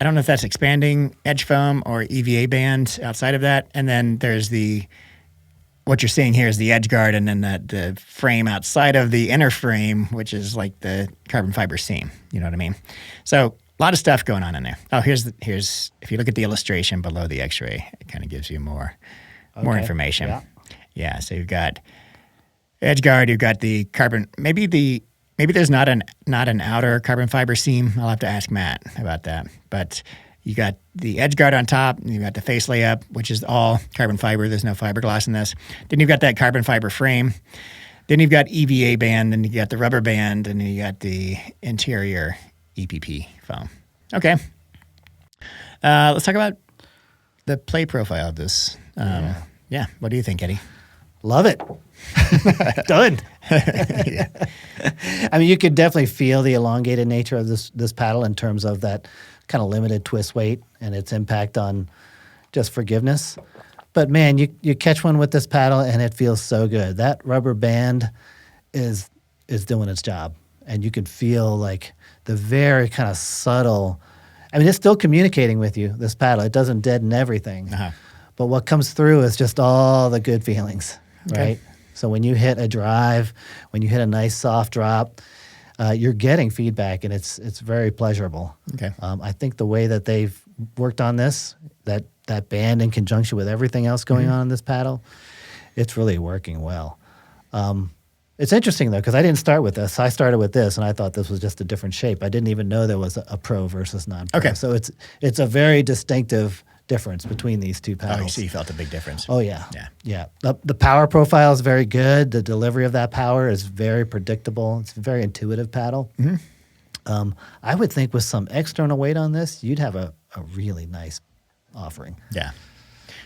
I don't know if that's expanding edge foam or EVA band outside of that. And then there's what you're seeing here is the edge guard, and then the frame outside of the inner frame, which is like the carbon fiber seam. You know what I mean? So a lot of stuff going on in there. Oh, here's if you look at the illustration below the X-ray, it kind of gives you more information. Yeah. So you've got edge guard, you've got the carbon, maybe maybe there's not an outer carbon fiber seam. I'll have to ask Matt about that. But you got the edge guard on top, and you got the face layup, which is all carbon fiber. There's no fiberglass in this. Then you've got that carbon fiber frame. Then you've got EVA band, and you got the rubber band, and then you got the interior EPP foam. Okay. Let's talk about the play profile of this. Yeah. What do you think, Eddie? Love it. Done. Yeah. I mean, you could definitely feel the elongated nature of this paddle in terms of that kind of limited twist weight and its impact on just forgiveness. But man, you catch one with this paddle and it feels so good. That rubber band is doing its job, and you can feel like the very kind of subtle. I mean, it's still communicating with you. This paddle, it doesn't deaden everything, but what comes through is just all the good feelings, right? So when you hit a drive, when you hit a nice soft drop, you're getting feedback, and it's very pleasurable. Okay. I think the way that they've worked on this, that band in conjunction with everything else going on in this paddle, it's really working well. It's interesting, though, because I didn't start with this. I started with this, and I thought this was just a different shape. I didn't even know there was a pro versus non-pro. Okay. So it's a very distinctive difference between these two paddles. Oh, so you felt a big difference. Oh, yeah. Yeah. The power profile is very good. The delivery of that power is very predictable. It's a very intuitive paddle. I would think with some external weight on this, you'd have a really nice offering. Yeah.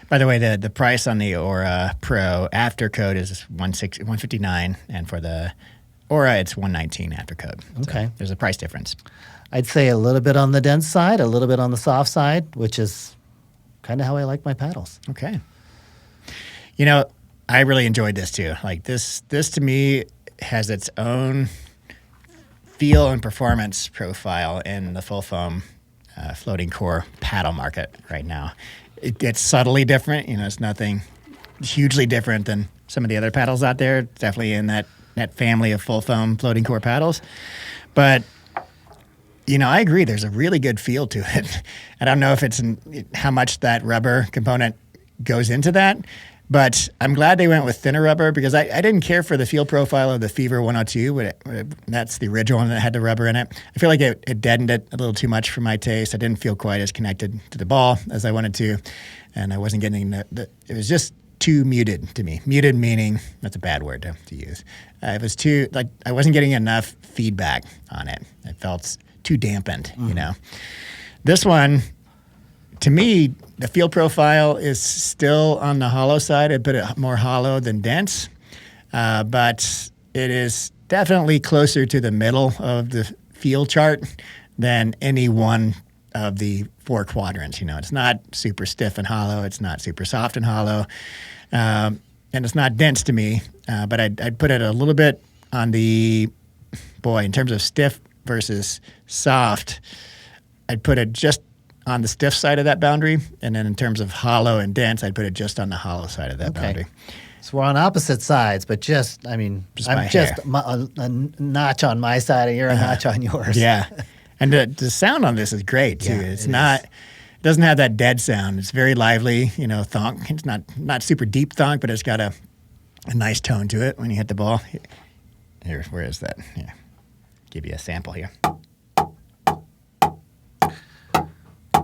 By the way, the price on the Aura Pro after code is $159, and for the Aura, it's $119 after code. Okay. So there's a price difference. I'd say a little bit on the dense side, a little bit on the soft side, which is kind of how I like my paddles. Okay. You know, I really enjoyed this too. Like this to me has its own feel and performance profile in the full foam floating core paddle market right now. It's subtly different. You know, it's nothing hugely different than some of the other paddles out there. It's definitely in that family of full foam floating core paddles. But, you know, I agree. There's a really good feel to it. I don't know if it's how much that rubber component goes into that, but I'm glad they went with thinner rubber, because I didn't care for the feel profile of the Fever 102, but that's the original one that had the rubber in it. I feel like it deadened it a little too much for my taste. I didn't feel quite as connected to the ball as I wanted to, and I wasn't getting it was just too muted to me. Muted meaning, that's a bad word to use. It was too, like, I wasn't getting enough feedback on it. It felt too dampened, you know. This one, to me, the feel profile is still on the hollow side. I put it more hollow than dense, but it is definitely closer to the middle of the feel chart than any one of the four quadrants. You know, it's not super stiff and hollow. It's not super soft and hollow, and it's not dense to me. But I'd put it a little bit on the, in terms of stiff versus soft, I'd put it just on the stiff side of that boundary, and then in terms of hollow and dense, I'd put it just on the hollow side of that boundary. So we're on opposite sides, but I'm just a notch on my side, and you're a notch on yours. Yeah, and the sound on this is great too. It doesn't have that dead sound. It's very lively, you know, thonk. It's not super deep thonk, but it's got a nice tone to it when you hit the ball. Here, where is that? Yeah, give you a sample here.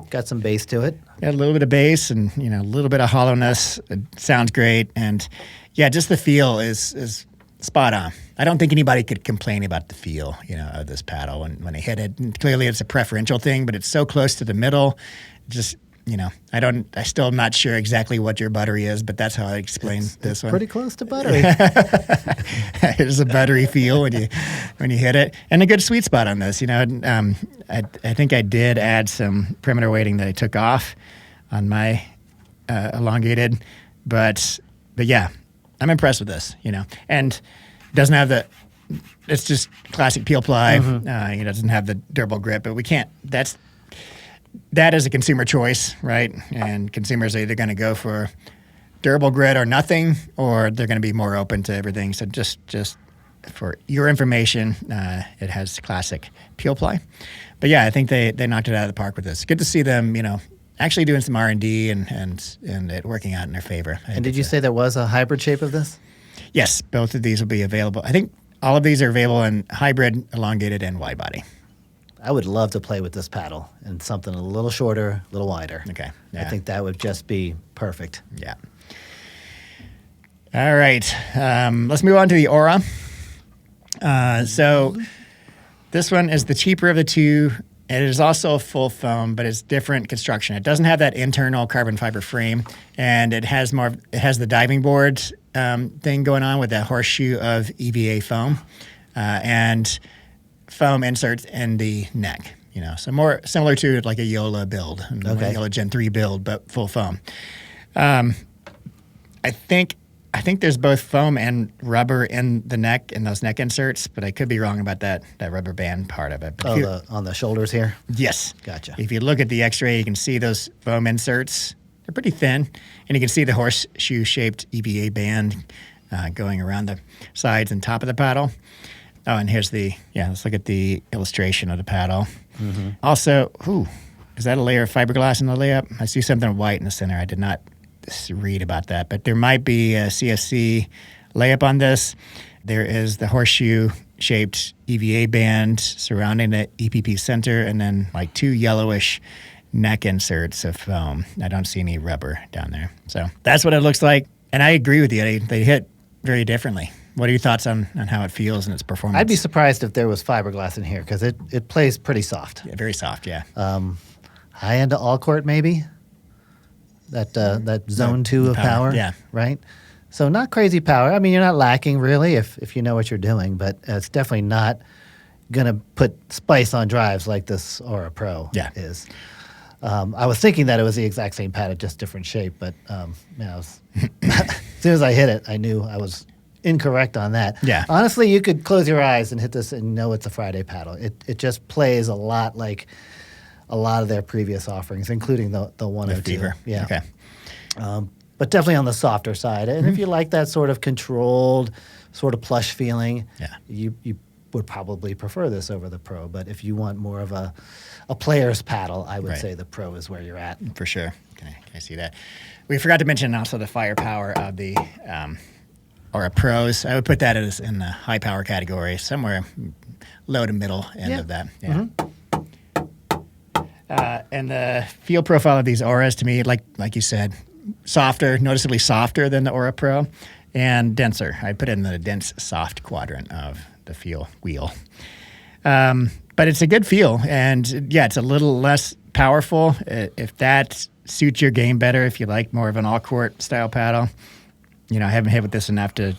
Got some bass to it. Got a little bit of bass and, you know, a little bit of hollowness. It sounds great. And yeah, just the feel is spot on. I don't think anybody could complain about the feel, you know, of this paddle when they hit it. And clearly it's a preferential thing, but it's so close to the middle. Just, you know, I still am not sure exactly what your buttery is, but that's how I explain this one. Pretty close to buttery. There's a buttery feel when you hit it, and a good sweet spot on this. You know, I think I did add some perimeter weighting that I took off on my elongated, but yeah, I'm impressed with this. You know, and it doesn't have it's just classic peel ply. It doesn't have the durable grip, but we can't. That is a consumer choice, right? And consumers are either going to go for durable grit or nothing, or they're going to be more open to everything. So just for your information, it has classic peel ply. But yeah, I think they knocked it out of the park with this. Good to see them, you know, actually doing some R&D and it working out in their favor. And did you say there was a hybrid shape of this? Yes, both of these will be available. I think all of these are available in hybrid, elongated, and wide body. I would love to play with this paddle and something a little shorter, a little wider. Okay. I Yeah. think that would just be perfect. Yeah. All right. Let's move on to the Aura. So this one is the cheaper of the two. It is also a full foam, but it's different construction. It doesn't have that internal carbon fiber frame, and it has the diving board thing going on with that horseshoe of EVA foam and foam inserts in the neck. So more similar to like a JOOLA build, Okay. a JOOLA Gen 3 build, but full foam. I think there's both foam and rubber in the neck, in those neck inserts, but I could be wrong about that rubber band part of it. But On the shoulders here? yes. Gotcha. If you look at the x-ray, you can see those foam inserts. They're pretty thin, and you can see the horseshoe-shaped EVA band going around the sides and top of the paddle. Oh, and here's let's look at the illustration of the paddle. Mm-hmm. Also, is that a layer of fiberglass in the layup? I see something white in the center. I did not read about that, but there might be a CFC layup on this. There is the horseshoe-shaped EVA band surrounding the EPP center, and then like two yellowish neck inserts of foam. I don't see any rubber down there. So that's what it looks like, and I agree with you. They hit very differently. What are your thoughts on how it feels and its performance? I'd be surprised if there was fiberglass in here because it plays pretty soft. Yeah, very soft, yeah. High end to all court, maybe. That zone 2 of power, yeah. right? So not crazy power. I mean, you're not lacking really if you know what you're doing, but it's definitely not going to put spice on drives like this Aura Pro is. I was thinking that it was the exact same paddle, just different shape, but as soon as I hit it, I knew I was incorrect on that. Yeah. Honestly, you could close your eyes and hit this and know it's a Friday paddle. It just plays a lot like a lot of their previous offerings, including the 102. Fever. Yeah. Okay. But definitely on the softer side. And if you like that sort of controlled, sort of plush feeling, you would probably prefer this over the Pro. But if you want more of a player's paddle, I would say the Pro is where you're at. For sure. Can I see that? We forgot to mention also the firepower of the Aura Pros. I would put that as in the high power category, somewhere low to middle end of that. Yeah. Mm-hmm. And the feel profile of these Auras, to me, like you said, softer, noticeably softer than the Aura Pro, and denser. I'd put it in the dense, soft quadrant of the feel wheel. But it's a good feel, and it's a little less powerful. If that suits your game better, if you like more of an all-court style paddle, I haven't hit with this enough to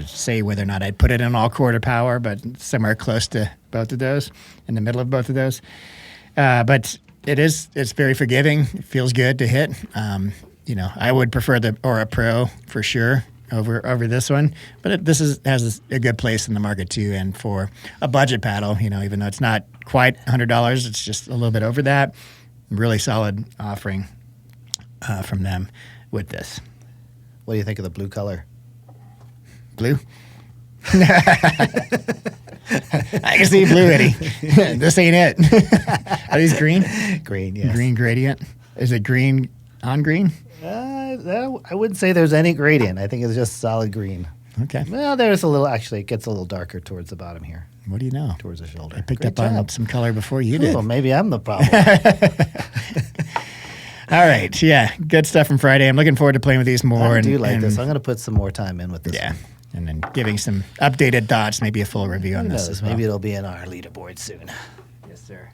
say whether or not I'd put it in all-court or power, but somewhere close to both of those, in the middle of both of those. But it's very forgiving. It feels good to hit. I would prefer the Aura Pro for sure over this one, but this has a good place in the market too. And for a budget paddle, even though it's not quite $100, it's just a little bit over that. Really solid offering from them with this. What do you think of the blue color? Blue? I can see blue, Eddie. This ain't it. Are these green? Green, yes. Green gradient. Is it green on green? I wouldn't say there's any gradient. I think it's just solid green. Okay. Well, there's a little, actually, it gets a little darker towards the bottom here. What do you know? Towards the shoulder. I picked Great up job. on some color before you did. Well, maybe I'm the problem. All right. Yeah. Good stuff from Friday. I'm looking forward to playing with these more. I do like this. I'm going to put some more time in with this one. And then giving some updated thoughts, maybe a full review on this as well. Maybe it'll be in our leaderboard soon. Yes, sir.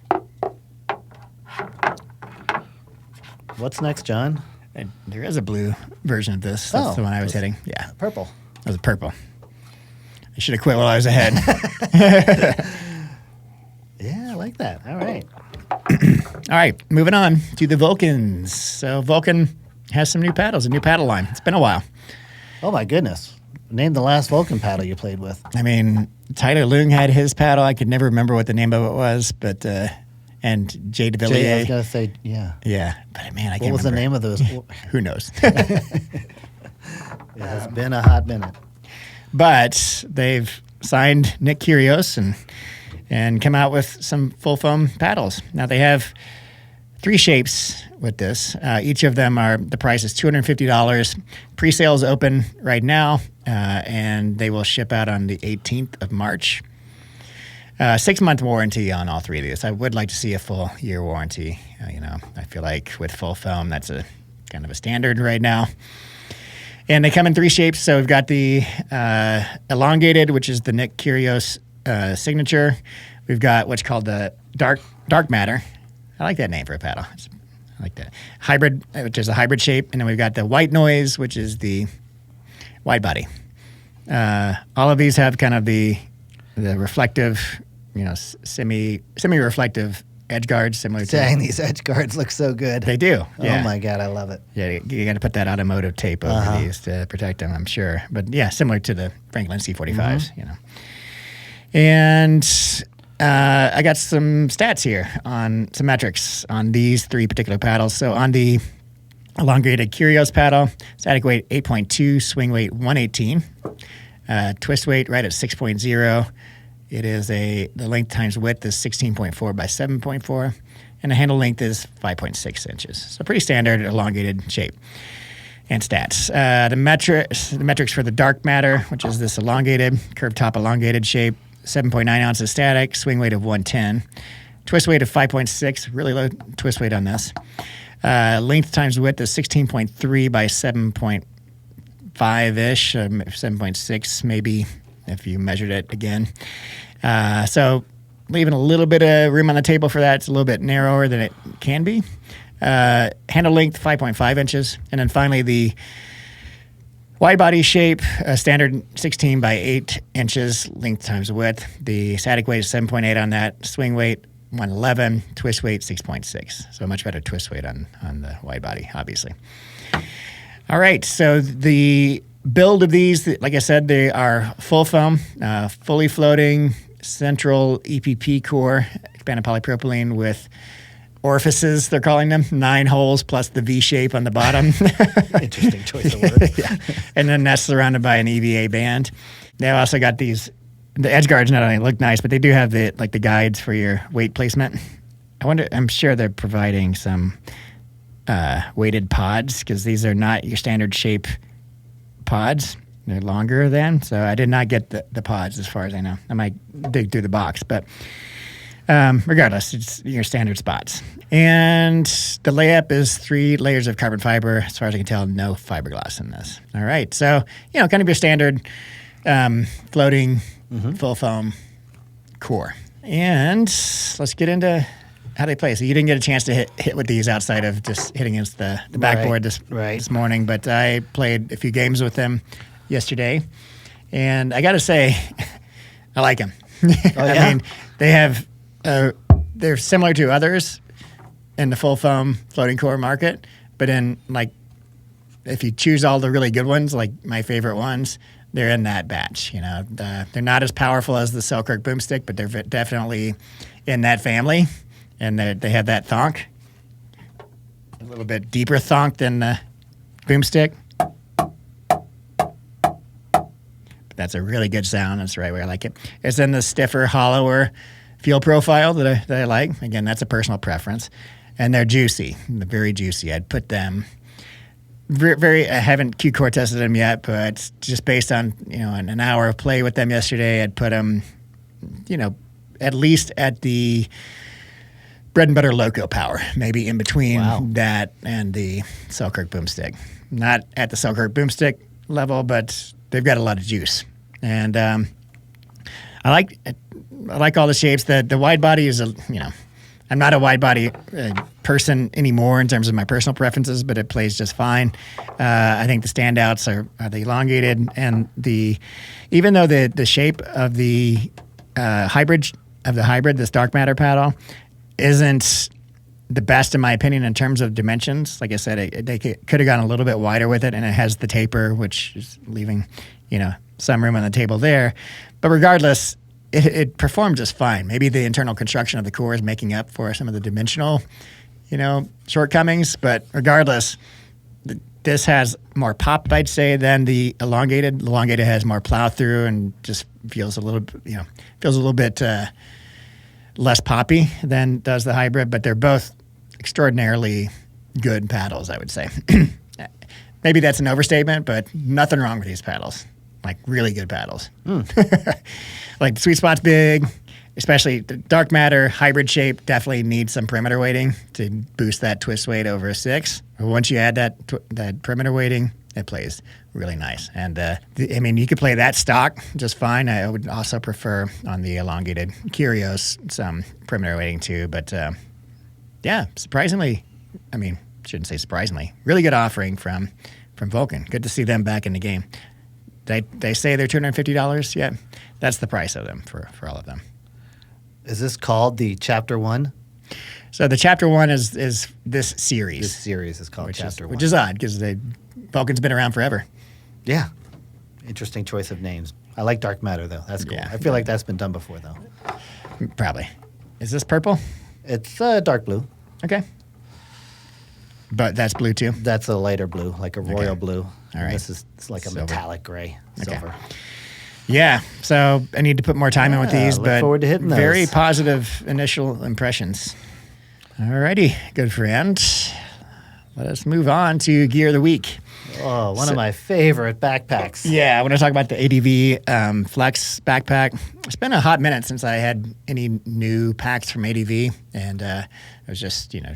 What's next, John? And there is a blue version of this. That's the one I was hitting. Yeah. Purple. That was a purple. I should have quit while I was ahead. Yeah, I like that. All right. All right, moving on to the Vulcans. So Vulcan has some new paddles, a new paddle line. It's been a while. Oh, my goodness. Name the last Vulcan paddle you played with. I mean, Tyler Leung had his paddle. I could never remember what the name of it was, but and Jay DeVilliers. I was going to say, yeah. Yeah, but man, I can't remember. What was the name of those? Who knows? It has been a hot minute. But they've signed Nick Kyrgios and come out with some full foam paddles. Now they have 3 shapes with this. Each of them the price is $250. Pre-sales open right now, and they will ship out on the 18th of March. 6-month warranty on all 3 of these. I would like to see a full year warranty. I feel like with full foam, that's a kind of a standard right now. And they come in 3 shapes. So we've got the elongated, which is the Nick Kyrgios signature. We've got what's called the dark matter. I like that name for a paddle. I like that. Hybrid, which is a hybrid shape. And then we've got the white noise, which is the wide body. All of these have kind of the reflective, semi-reflective edge guards, similar to. Dang, these edge guards look so good. They do. Yeah. Oh my God, I love it. Yeah, you got to put that automotive tape over these to protect them, I'm sure. But yeah, similar to the Franklin C45s, And I got some stats here on some metrics on these 3 particular paddles. So on the elongated Kyrgios paddle, static weight 8.2, swing weight 118, twist weight right at 6.0. It is the length times width is 16.4 by 7.4, and the handle length is 5.6 inches. So pretty standard elongated shape and stats. The metrics for the dark matter, which is this elongated, curved top elongated shape, 7.9 ounces static, swing weight of 110, twist weight of 5.6, really low twist weight on this. Length times width is 16.3 by 7.5-ish, 7.6 maybe if you measured it again. So leaving a little bit of room on the table for that. It's a little bit narrower than it can be. Handle length, 5.5 inches. And then finally, the wide body shape, standard 16 by 8 inches, length times width. The static weight is 7.8 on that. Swing weight, 111. Twist weight, 6.6. So a much better twist weight on the wide body, obviously. All right, so the build of these, like I said, they are full foam, fully floating, central EPP core, expanded polypropylene with orifices, they're calling them, 9 holes plus the V shape on the bottom. Interesting choice of words. Yeah. And then that's surrounded by an EVA band. They've also got the edge guards not only look nice, but they do have the guides for your weight placement. I'm sure they're providing some weighted pods, because these are not your standard shape pods. They're longer than, so I did not get the pods as far as I know. I might dig through the box, but regardless, it's your standard spots. And the layup is 3 layers of carbon fiber. As far as I can tell, no fiberglass in this. All right, so kind of your standard floating full foam core. And let's get into how they play. So you didn't get a chance to hit with these outside of just hitting against the backboard this morning, but I played a few games with them yesterday, and I got to say, I like them. Oh, yeah? I mean, they have they're similar to others in the full foam floating core market, but if you choose all the really good ones, like my favorite ones, they're in that batch. They're not as powerful as the Selkirk boomstick, but they're definitely in that family. And they have that thonk, a little bit deeper thonk than the boomstick. But that's a really good sound. That's the right way I like it. It's in the stiffer, hollower feel profile that I like. Again, that's a personal preference. And they're juicy, very juicy. I'd put them I haven't Kew core tested them yet, but just based on an hour of play with them yesterday, I'd put them, at least at the bread and butter Loco power, maybe in between that and the Selkirk boomstick. Not at the Selkirk boomstick level, but they've got a lot of juice. And I like all the shapes. The wide body is I'm not a wide body person anymore in terms of my personal preferences, but it plays just fine. I think the standouts are the elongated, and even though the shape of the hybrid, this dark matter paddle, isn't the best in my opinion in terms of dimensions. Like I said, they could have gone a little bit wider with it, and it has the taper, which is leaving, some room on the table there. But regardless, it performed just fine. Maybe the internal construction of the core is making up for some of the dimensional, shortcomings. But regardless, this has more pop, I'd say, than the elongated. The elongated has more plow through and just feels a little bit less poppy than does the hybrid, but they're both extraordinarily good paddles, I would say. Maybe that's an overstatement, but nothing wrong with these paddles. like really good paddles. Like the sweet spot's big, especially the dark matter hybrid shape definitely needs some perimeter weighting to boost that twist weight over a 6. But once you add that perimeter weighting, it plays really nice. And I mean, you could play that stock just fine. I would also prefer on the elongated Kyrgios some perimeter weighting too. But yeah, surprisingly, I mean, shouldn't say surprisingly, really good offering from Vulcan. Good to see them back in the game. They say they're $250. Yeah, that's the price of them for all of them. Is this called the Chapter 1? So the Chapter 1 is this series. This series is called Chapter 1. Which is odd because Vulcan's been around forever. Yeah. Interesting choice of names. I like dark matter, though. That's cool. Yeah. I feel like that's been done before, though. Probably. Is this purple? It's dark blue. Okay. But that's blue too? That's a lighter blue, like a royal blue. All right. This is like a Silver. metallic gray, silver. Yeah, so I need to put more time in with these, look but forward to hitting those. Very positive initial impressions. Alrighty, good friend. Let us move on to Gear of the Week. Oh, one of my favorite backpacks. Yeah, I want to talk about the ADV Flex backpack. It's been a hot minute since I had any new packs from ADV, and it was just, I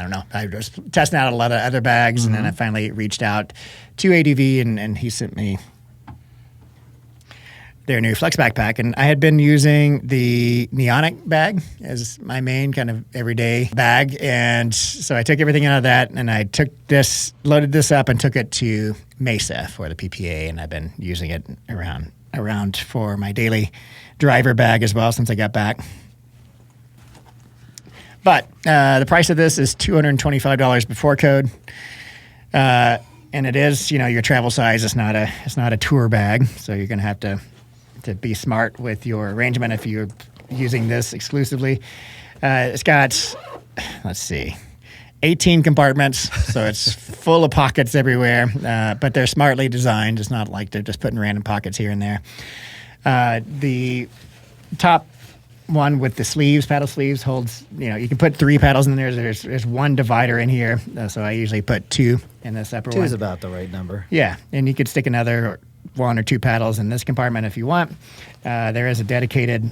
don't know. I was testing out a lot of other bags, and then I finally reached out to ADV, and he sent me their new Flex backpack. And I had been using the Neonic bag as my main kind of everyday bag. And so I took everything out of that, and I loaded this up and took it to Mesa for the PPA, and I've been using it around for my daily driver bag as well since I got back. But the price of this is $225 before code, and it is your travel size. It's not a tour bag, so you're gonna have to be smart with your arrangement if you're using this exclusively. It's got 18 compartments, so it's full of pockets everywhere. But they're smartly designed. It's not like they're just putting random pockets here and there. The top one with the sleeves, paddle sleeves, holds, you can put 3 paddles in there. There's one divider in here, so I usually put 2 in this upper one. 2 is about the right number. Yeah, and you could stick another 1 or 2 paddles in this compartment if you want. There is a dedicated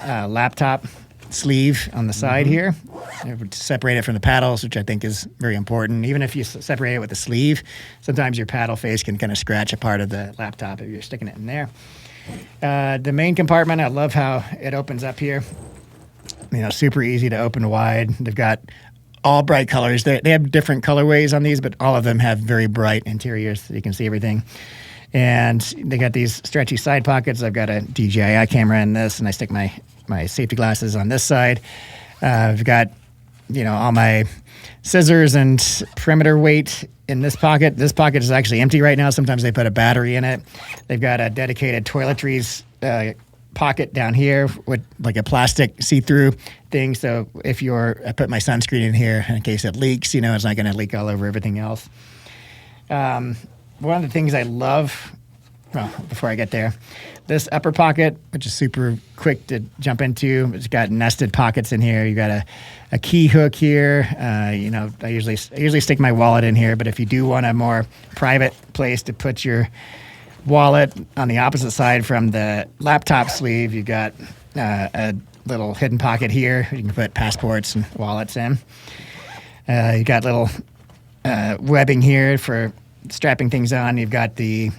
laptop sleeve on the side here to separate it from the paddles, which I think is very important. Even if you separate it with the sleeve, sometimes your paddle face can kind of scratch a part of the laptop if you're sticking it in there. The main compartment, I love how it opens up here. Super easy to open wide. They've got all bright colors. They have different colorways on these, but all of them have very bright interiors so you can see everything. And they got these stretchy side pockets. I've got a DJI camera in this, and I stick my safety glasses on this side. I've got, all my scissors and perimeter weight in this pocket. This pocket is actually empty right now. Sometimes they put a battery in it. They've got a dedicated toiletries pocket down here with like a plastic see-through thing. So if I put my sunscreen in here in case it leaks, it's not going to leak all over everything else. One of the things I love, before I get there, this upper pocket, which is super quick to jump into, it's got nested pockets in here. You got a key hook here. I usually stick my wallet in here, but if you do want a more private place to put your wallet on the opposite side from the laptop sleeve, you got a little hidden pocket here. You can put passports and wallets in. You got little webbing here for strapping things on. You've got the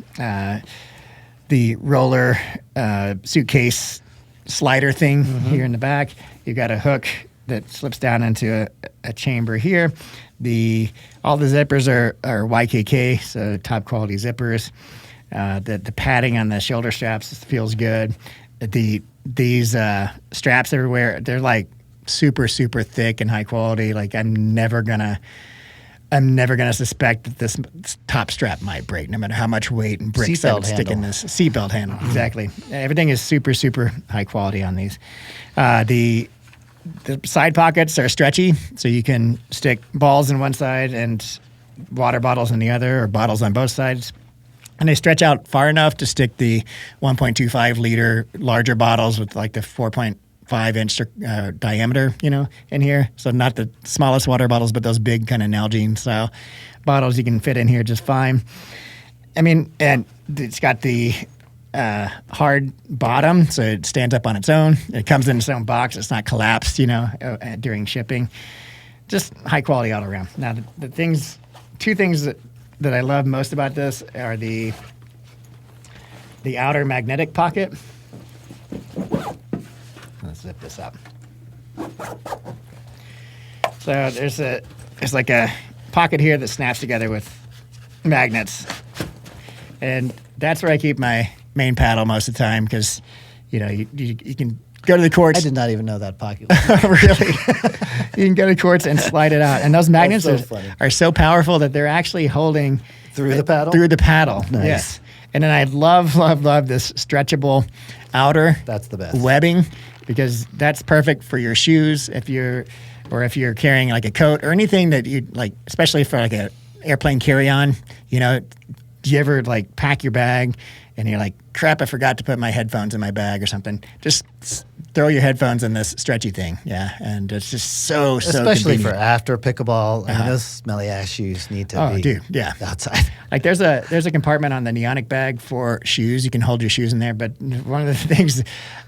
roller suitcase slider thing here in the back. You've got a hook that slips down into a chamber here. All the zippers are YKK, so top quality zippers. The padding on the shoulder straps feels good. These straps everywhere, they're like super, super thick and high quality. Like I'm never gonna suspect that this top strap might break, no matter how much weight and bricks I would stick in this. Seatbelt handle, exactly. Everything is super, super high quality on these. The side pockets are stretchy, so you can stick balls in one side and water bottles in the other, or bottles on both sides. And they stretch out far enough to stick the 1.25 liter larger bottles with like the 4.5-inch diameter, in here. So not the smallest water bottles, but those big kind of Nalgene style bottles you can fit in here just fine. I mean, and it's got the hard bottom, so it stands up on its own. It comes in its own box. It's not collapsed, during shipping. Just high quality all around. Now, the two things that I love most about this are the outer magnetic pocket. Let's zip this up. So there's like a pocket here that snaps together with magnets, and that's where I keep my main paddle most of the time because, you can go to the courts. I did not even know that pocket. Really? You can go to the courts and slide it out, and those magnets are so powerful that they're actually holding Through the paddle? Through the paddle. Nice. Yes. And then I love this stretchable outer That's the best. webbing because that's perfect for your shoes if you're carrying like a coat or anything that you like, especially for like a airplane carry-on. Do you ever like pack your bag and you're like, crap, I forgot to put my headphones in my bag or something? Just throw your headphones in this stretchy thing. Yeah. And it's just so Especially convenient. for after pickleball. I mean, those smelly ass shoes need to be dude, yeah. outside. Like there's a compartment on the Neonic bag for shoes. You can hold your shoes in there. But one of the things,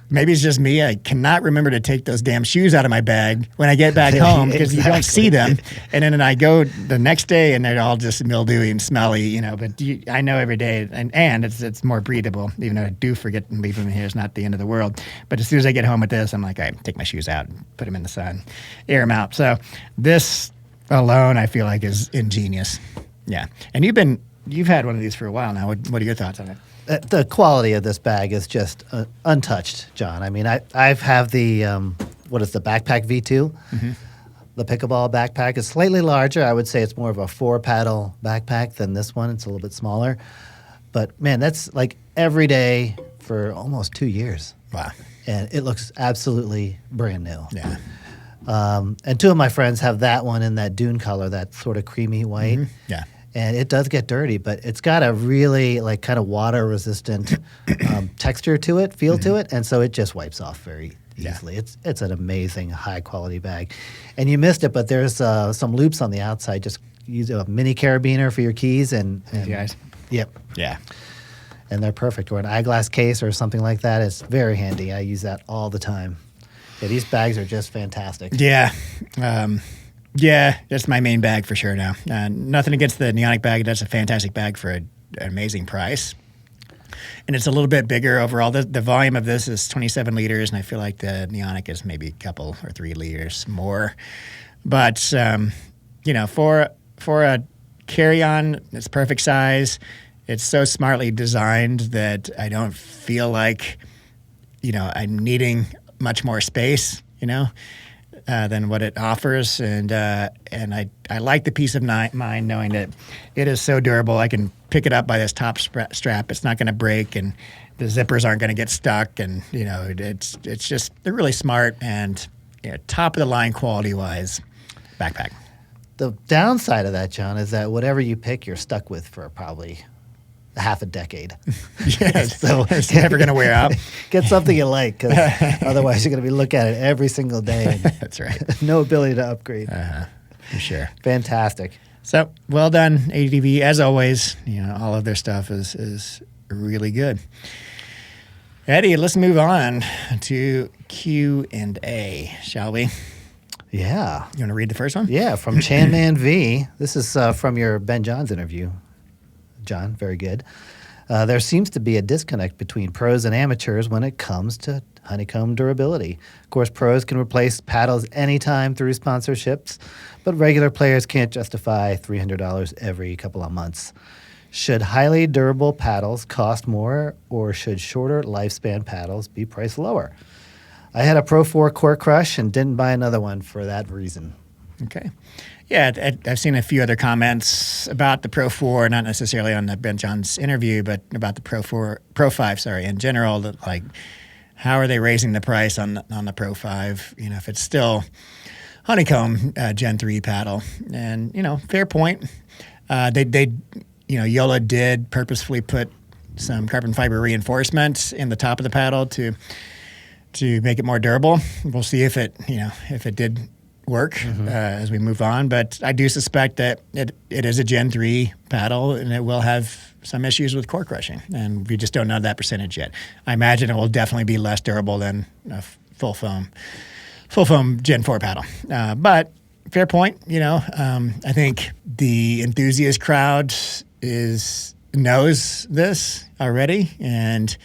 maybe it's just me, I cannot remember to take those damn shoes out of my bag when I get back home because you don't see them. And then I go the next day and they're all just mildewy and smelly, But I know every day, and it's more breathable. Even though I do forget and leave them here, it's not the end of the world. But as soon as I get home with this, I'm like, all right, take my shoes out, and put them in the sun, air them out. So this alone, I feel like, is ingenious. Yeah, and you've had one of these for a while now. What are your thoughts on it? The quality of this bag is just untouched, John. I mean, I've have the what is the backpack V2? Mm-hmm. The pickleball backpack is slightly larger. I would say it's more of a 4-paddle backpack than this one. It's a little bit smaller, but man, that's like every day for almost 2 years. Wow, and it looks absolutely brand new. Yeah. And two of my friends have that one in that dune color, that sort of creamy white. Mm-hmm. Yeah. And it does get dirty, but it's got a really like kind of water resistant texture to it, feel to it, and so it just wipes off very easily. Yeah. It's an amazing high quality bag, and you missed it, but there's some loops on the outside. Just use a mini carabiner for your keys, and guys. Yep. Yeah. And they're perfect. Or an eyeglass case or something like that. It's very handy. I use that all the time. Yeah, these bags are just fantastic. Yeah. Yeah, that's my main bag for sure now. Nothing against the Neonic bag. That's a fantastic bag for an amazing price. And it's a little bit bigger overall. The volume of this is 27 liters, and I feel like the Neonic is maybe a couple or 3 liters more. But, for a carry-on, it's perfect size. It's so smartly designed that I don't feel like, I'm needing much more space, than what it offers, and I like the peace of mind knowing that it is so durable. I can pick it up by this top strap. It's not going to break, and the zippers aren't going to get stuck. And it's just they're really smart and top of the line quality wise backpack. The downside of that, John, is that whatever you pick, you're stuck with for probably half a decade. Yes, so it's never going to wear out. Get something you like, because otherwise you're going to be looking at it every single day. And that's right. No ability to upgrade. For sure. Fantastic. So well done, ADV. As always, all of their stuff is really good. Eddie, let's move on to Kew A, shall we? Yeah. You want to read the first one? Yeah, from Chanman V. This is from your Ben Johns interview. John, very good. There seems to be a disconnect between pros and amateurs when it comes to honeycomb durability. Of course, pros can replace paddles anytime through sponsorships, but regular players can't justify $300 every couple of months. Should highly durable paddles cost more, or should shorter lifespan paddles be priced lower? I had a Pro 4 Core Crush and didn't buy another one for that reason. Okay. Yeah, I've seen a few other comments about the Pro 4, not necessarily on the Ben Johns interview, but about the Pro 5, in general. That, like, how are they raising the price on the Pro 5? If it's still honeycomb Gen 3 paddle, and fair point. They JOOLA did purposefully put some carbon fiber reinforcement in the top of the paddle to make it more durable. We'll see if it did work as we move on. But I do suspect that it is a Gen 3 paddle, and it will have some issues with core crushing, and we just don't know that percentage yet. I imagine it will definitely be less durable than a full foam Gen 4 paddle. But fair point. I think the enthusiast crowd knows this already, and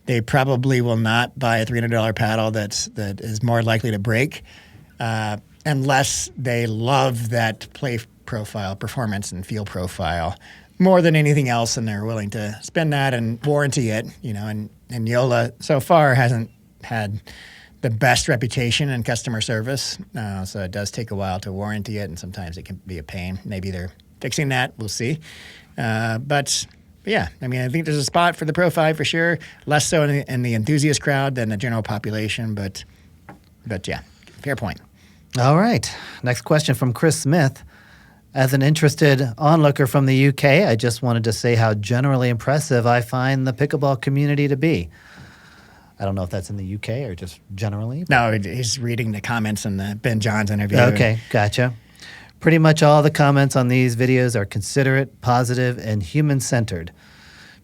they probably will not buy a $300 paddle that is more likely to break unless they love that play profile, performance, and feel profile more than anything else, and they're willing to spend that and warranty it. And JOOLA so far hasn't had the best reputation in customer service, so it does take a while to warranty it, and sometimes it can be a pain. Maybe they're fixing that. We'll see. But yeah, I think there's a spot for the Pro 5 for sure. Less so in the enthusiast crowd than the general population, but yeah, fair point. All right. Next question from Chris Smith. As an interested onlooker from the UK, I just wanted to say how generally impressive I find the pickleball community to be. I don't know if that's in the UK or just generally. No, he's reading the comments in the Ben Johns interview. Okay, gotcha. Pretty much all the comments on these videos are considerate, positive, and human-centered.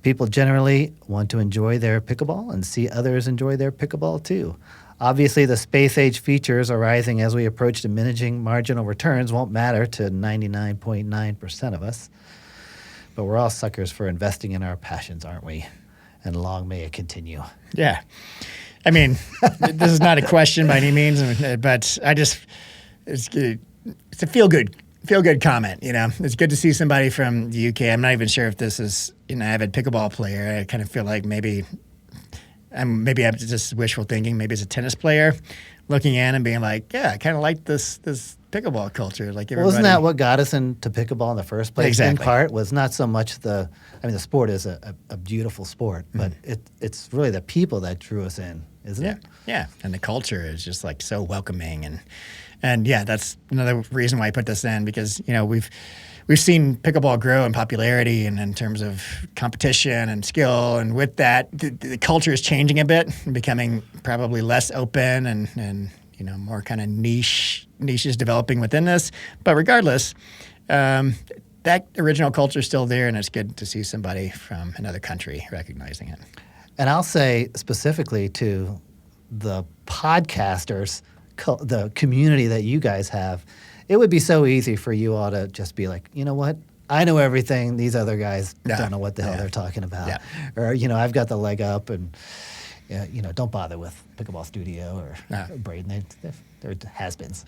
People generally want to enjoy their pickleball and see others enjoy their pickleball too. Obviously, the space-age features arising as we approach diminishing marginal returns won't matter to 99.9% of us. But we're all suckers for investing in our passions, aren't we? And long may it continue. Yeah. This is not a question by any means, but it's a feel-good comment, It's good to see somebody from the UK. I'm not even sure if this is an avid pickleball player. I kind of feel like maybe I'm just wishful thinking. Maybe it's a tennis player looking in and being like, yeah, I kind of like this pickleball culture. Like everybody. Wasn't that what got us into pickleball in the first place? Exactly. In part was not so much the sport is a beautiful sport, but it's really the people that drew us in, isn't it? Yeah, and the culture is just like so welcoming, and yeah, that's another reason why I put this in, because we've seen pickleball grow in popularity and in terms of competition and skill, and with that, the culture is changing a bit, becoming probably less open and more kind of niches developing within this. But regardless, that original culture is still there, and it's good to see somebody from another country recognizing it. And I'll say specifically to the podcasters, the community that you guys have, it would be so easy for you all to just be like, you know what? I know everything. These other guys don't know what the hell they're talking about. Yeah. Or, I've got the leg up, and, don't bother with Pickleball Studio or Braden. They're has-beens.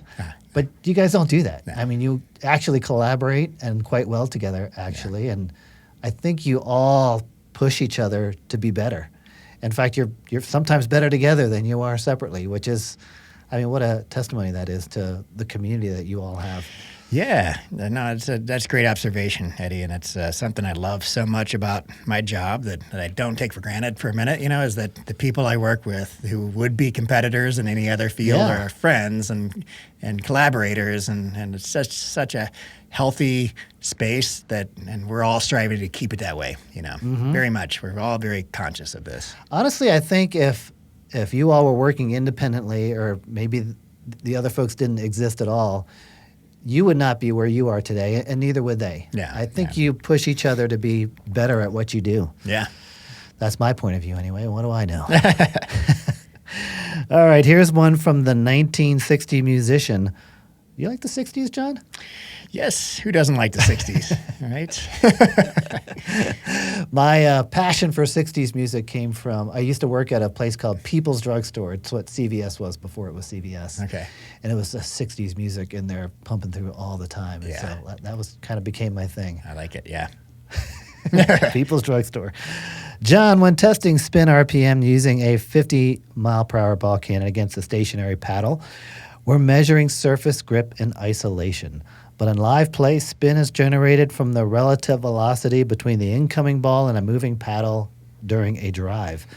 But you guys don't do that. You actually collaborate and quite well together, actually. Yeah. And I think you all push each other to be better. In fact, you're sometimes better together than you are separately, which is, what a testimony that is to the community that you all have. Yeah, no, that's a great observation, Eddie, and it's something I love so much about my job that I don't take for granted for a minute, is that the people I work with who would be competitors in any other field are friends and collaborators, and it's such a healthy space and we're all striving to keep it that way, very much. We're all very conscious of this. Honestly, I think if you all were working independently, or maybe the other folks didn't exist at all, you would not be where you are today, and neither would they. Yeah, I think you push each other to be better at what you do. Yeah. That's my point of view anyway. What do I know? All right, here's one from the 1960 musician. You like the 60s, John? Yes, who doesn't like the 60s, right? My passion for 60s music came from, I used to work at a place called People's Drugstore. It's what CVS was before it was CVS. Okay. And it was 60s music, and they're pumping through all the time. And so that was kind of became my thing. I like it, yeah. People's Drugstore. John, when testing spin RPM using a 50-mile-per-hour ball cannon against a stationary paddle, we're measuring surface grip and isolation. But in live play, spin is generated from the relative velocity between the incoming ball and a moving paddle during a drive.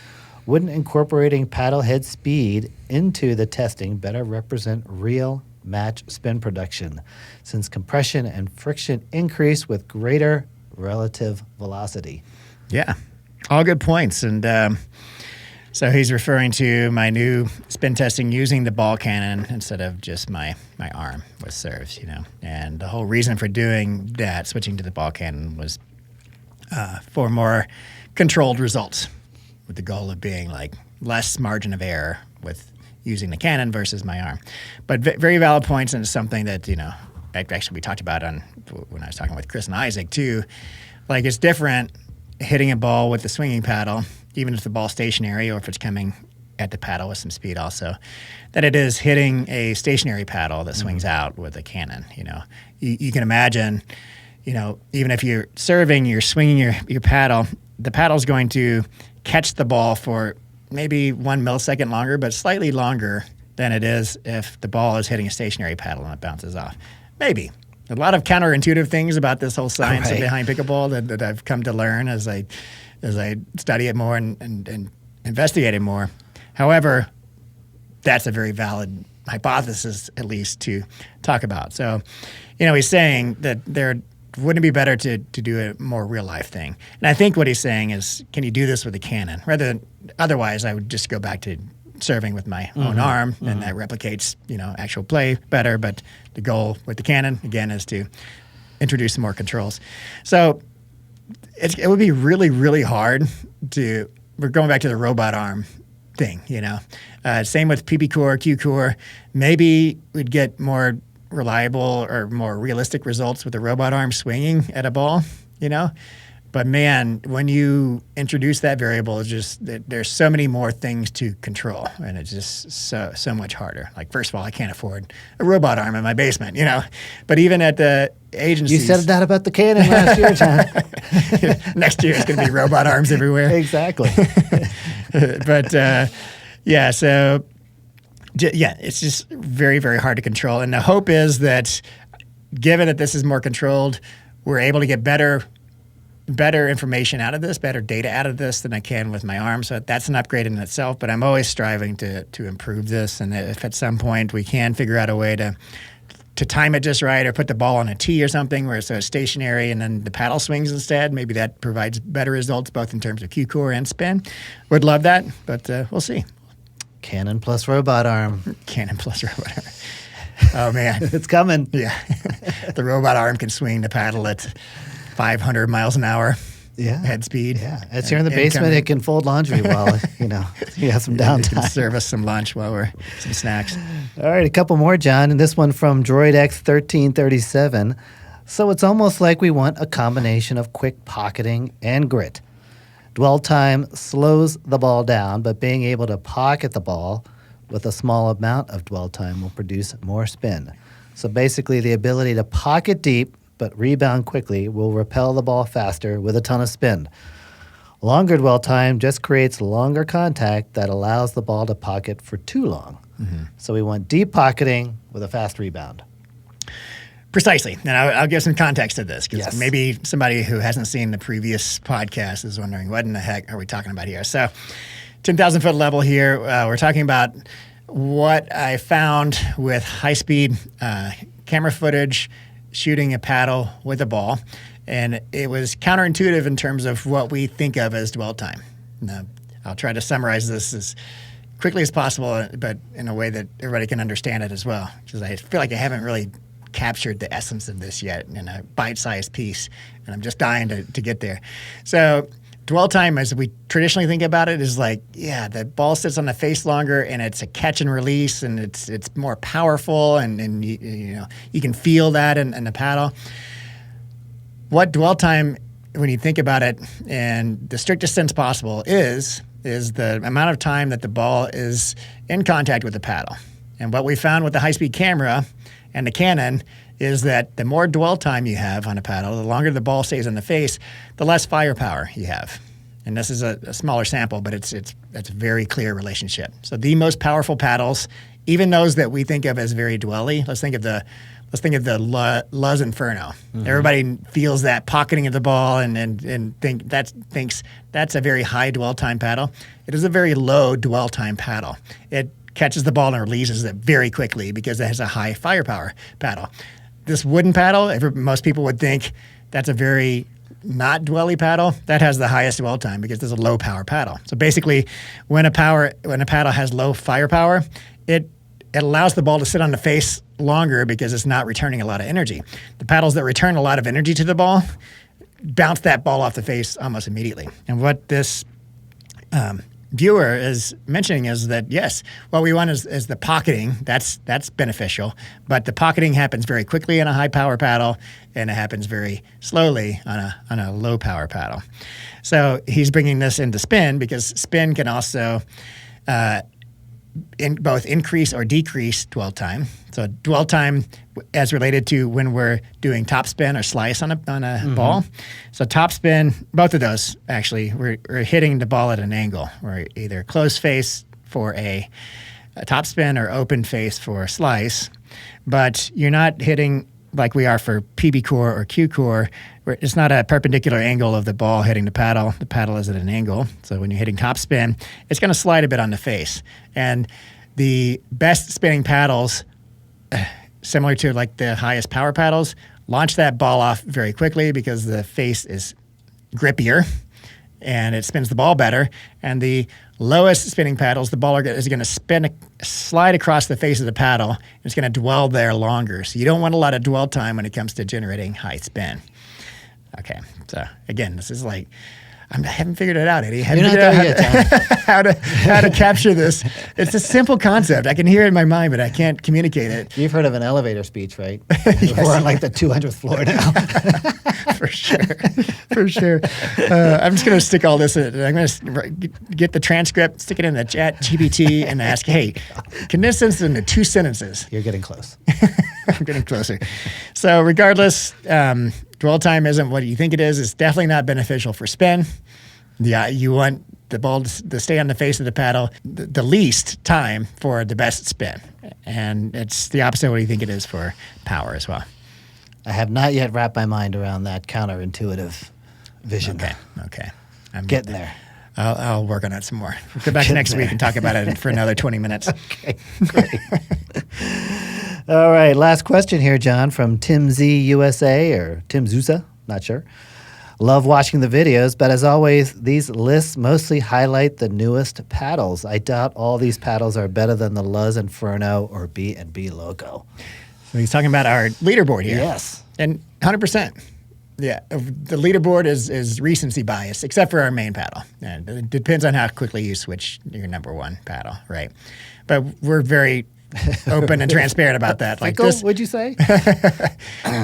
Wouldn't incorporating paddle head speed into the testing better represent real match spin production, since compression and friction increase with greater relative velocity? Yeah, all good points. And So he's referring to my new spin testing using the ball cannon instead of just my arm with serves, And the whole reason for doing that, switching to the ball cannon, was for more controlled results, with the goal of being like less margin of error with using the cannon versus my arm. But very valid points, and it's something that, actually we talked about when I was talking with Chris and Isaac too. Like, it's different hitting a ball with the swinging paddle, even if the ball's stationary or if it's coming at the paddle with some speed also, that it is hitting a stationary paddle that swings out with a cannon. You can imagine, even if you're serving, you're swinging your paddle, the paddle's going to catch the ball for maybe 1 millisecond longer, but slightly longer than it is if the ball is hitting a stationary paddle and it bounces off. Maybe. A lot of counterintuitive things about this whole science behind pickleball that I've come to learn as I study it more and investigate it more. However, that's a very valid hypothesis, at least, to talk about. So, he's saying that wouldn't it be better to do a more real life thing? And I think what he's saying is, can you do this with a cannon? Otherwise, I would just go back to serving with my own arm, and that replicates, actual play better. But the goal with the cannon, again, is to introduce some more controls. So it would be really, really hard we're going back to the robot arm thing, Same with PB Core, Kew Core. Maybe we'd get more reliable or more realistic results with the robot arm swinging at a ball, But man, when you introduce that variable, it's just there's so many more things to control, and it's just so much harder. Like, first of all, I can't afford a robot arm in my basement, But even at the agencies, you said that about the cannon last year, John. Next year it's going to be robot arms everywhere. Exactly. But so it's just very, very hard to control. And the hope is that, given that this is more controlled, we're able to get better information out of this, better data out of this than I can with my arm. So that's an upgrade in itself, but I'm always striving to improve this. And if at some point we can figure out a way to time it just right, or put the ball on a tee or something where it's stationary and then the paddle swings instead, maybe that provides better results both in terms of Kew Core and spin. Would love that, but we'll see. Cannon plus robot arm. Cannon plus robot arm. Oh, man. It's coming. Yeah. The robot arm can swing the paddle at 500 miles an hour head speed. Yeah. As you're in the basement, it can fold laundry while, you have some downtime. It can serve us some lunch some snacks. All right, a couple more, John, and this one from DroidX1337. So it's almost like we want a combination of quick pocketing and grit. Dwell time slows the ball down, but being able to pocket the ball with a small amount of dwell time will produce more spin. So basically, the ability to pocket deep but rebound quickly will repel the ball faster with a ton of spin. Longer dwell time just creates longer contact that allows the ball to pocket for too long. So we want deep pocketing with a fast rebound. Precisely. And I'll give some context to this, because maybe somebody who hasn't seen the previous podcast is wondering, what in the heck are we talking about here? So 10,000-foot level here, we're talking about what I found with high-speed camera footage shooting a paddle with a ball. And it was counterintuitive in terms of what we think of as dwell time. Now, I'll try to summarize this as quickly as possible, but in a way that everybody can understand it as well, because I feel like I haven't really captured the essence of this yet in a bite-sized piece, and I'm just dying to get there. So dwell time, as we traditionally think about it, is like, the ball sits on the face longer, and it's a catch and release, and it's more powerful, and you can feel that in the paddle. What dwell time, when you think about it in the strictest sense possible, is the amount of time that the ball is in contact with the paddle. And what we found with the high-speed camera and the cannon is that the more dwell time you have on a paddle, the longer the ball stays on the face, the less firepower you have. And this is a smaller sample, but it's a very clear relationship. So the most powerful paddles, even those that we think of as very dwelly, let's think of the Luzz Inferno. Everybody feels that pocketing of the ball and thinks that's a very high dwell time paddle. It is a very low dwell time paddle. It catches the ball and releases it very quickly because it has a high firepower paddle. This wooden paddle, most people would think that's a very not dwelly paddle, that has the highest dwell time because there's a low power paddle. So basically, when a paddle has low firepower, it allows the ball to sit on the face longer because it's not returning a lot of energy. The paddles that return a lot of energy to the ball bounce that ball off the face almost immediately. And what this viewer is mentioning is that, yes, what we want is the pocketing. That's beneficial. But the pocketing happens very quickly on a high power paddle, and it happens very slowly on a low power paddle. So he's bringing this into spin because spin can also both increase or decrease dwell time. So dwell time as related to when we're doing top spin or slice on a ball. So top spin, both of those actually, we're hitting the ball at an angle. We're either closed face for a top spin or open face for a slice, but you're not hitting like we are for PB core or Q core. It's not a perpendicular angle of the ball hitting the paddle. The paddle is at an angle. So when you're hitting top spin, it's going to slide a bit on the face. And the best spinning paddles, similar to like the highest power paddles, launch that ball off very quickly because the face is grippier and it spins the ball better. And the lowest spinning paddles, the ball is going to slide across the face of the paddle. And it's going to dwell there longer. So you don't want a lot of dwell time when it comes to generating high spin. Okay, so again, this is like, I haven't figured it out, Eddie. You're not there yet, John. how to capture this. It's a simple concept. I can hear it in my mind, but I can't communicate it. You've heard of an elevator speech, right? Yes. We're on like the 200th floor now. For sure. I'm just going to stick all this in. I'm going to get the transcript, stick it in the chat GPT, and ask, hey, condense this into 2 sentences. You're getting close. I'm getting closer. So regardless, dwell time isn't what you think it is. It's definitely not beneficial for spin. You want the ball to stay on the face of the paddle the least time for the best spin. And it's the opposite of what you think it is for power as well. I have not yet wrapped my mind around that counterintuitive vision. Okay. I'm getting there. I'll work on it some more. We'll come back next week and talk about it for another 20 minutes. Okay, great. All right, last question here, John, from Tim Z USA or Tim Zusa, not sure. Love watching the videos, but as always, these lists mostly highlight the newest paddles. I doubt all these paddles are better than the Luzz Inferno or BnB Loco. So he's talking about our leaderboard here. Yes. And 100%. Yeah, the leaderboard is recency bias, except for our main paddle. And it depends on how quickly you switch your number one paddle, right? But we're very open and transparent about that. Like this, would you say?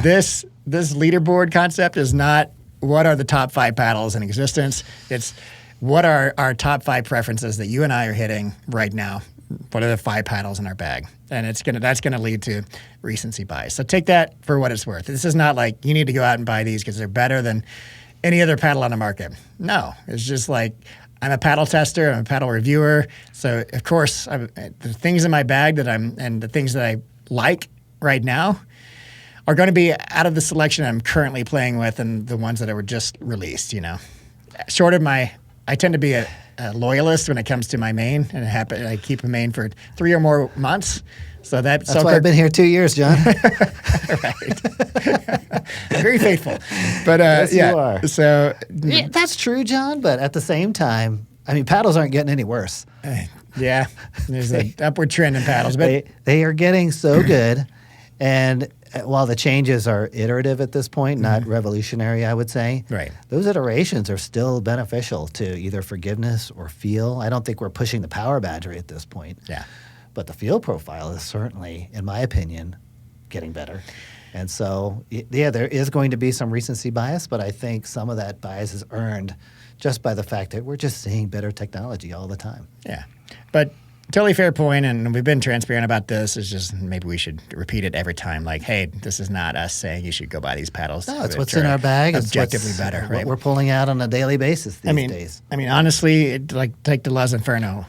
This leaderboard concept is not what are the top 5 paddles in existence. It's what are our top 5 preferences that you and I are hitting right now. What are the 5 paddles in our bag? And that's gonna lead to recency bias. So take that for what it's worth. This is not like you need to go out and buy these because they're better than any other paddle on the market. No, it's just like I'm a paddle tester, I'm a paddle reviewer. So of course, the things in my bag and the things that I like right now are going to be out of the selection I'm currently playing with and the ones that were just released. Short of I tend to be a loyalist when it comes to my main, and I keep a main for 3 or more months. So that's why I've been here 2 years, John. Right. Very faithful. But yes, yeah, you are. So yeah, that's true, John. But at the same time, I mean, paddles aren't getting any worse. Yeah, there's an upward trend in paddles, but they are getting so good, and while the changes are iterative at this point, not revolutionary, I would say, right, those iterations are still beneficial to either forgiveness or feel. I don't think we're pushing the power boundary at this point. Yeah. But the feel profile is certainly, in my opinion, getting better. And so, yeah, there is going to be some recency bias, but I think some of that bias is earned just by the fact that we're just seeing better technology all the time. Yeah. But totally fair point, and we've been transparent about this. It's just maybe we should repeat it every time. Like, hey, this is not us saying you should go buy these paddles. No, it's what's in our bag. Objectively it's better, right? What we're pulling out on a daily basis these days. I mean, honestly, take the Luzz Inferno.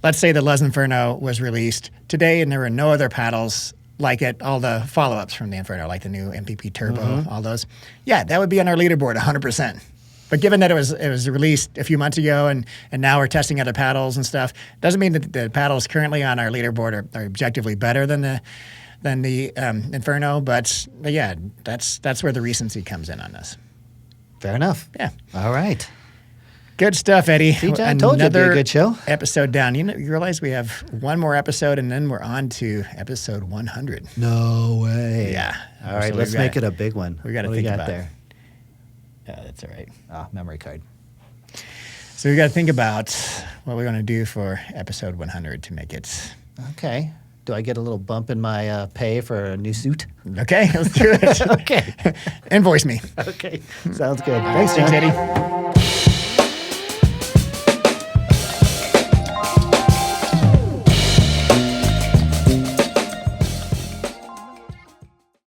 Let's say the Luzz Inferno was released today, and there were no other paddles like it. All the follow-ups from the Inferno, like the new MPP Turbo, all those. Yeah, that would be on our leaderboard 100%. But given that it was released a few months ago and now we're testing other paddles and stuff, doesn't mean that the paddles currently on our leaderboard are objectively better than the Inferno. But yeah, that's where the recency comes in on this. Fair enough. Yeah. All right. Good stuff, Eddie. See, John, I told you it'd be a good show. Episode down. You realize we have one more episode, and then we're on to episode 100. No way. Yeah. All right, let's make it a big one. We got to What think do we got about there. That's all right. Memory card. So we got to think about what we're going to do for episode 100 to make it. Okay. Do I get a little bump in my pay for a new suit? Okay, let's do it. Okay. Invoice me. Okay. Sounds good. Thanks, John. Thanks, Eddie.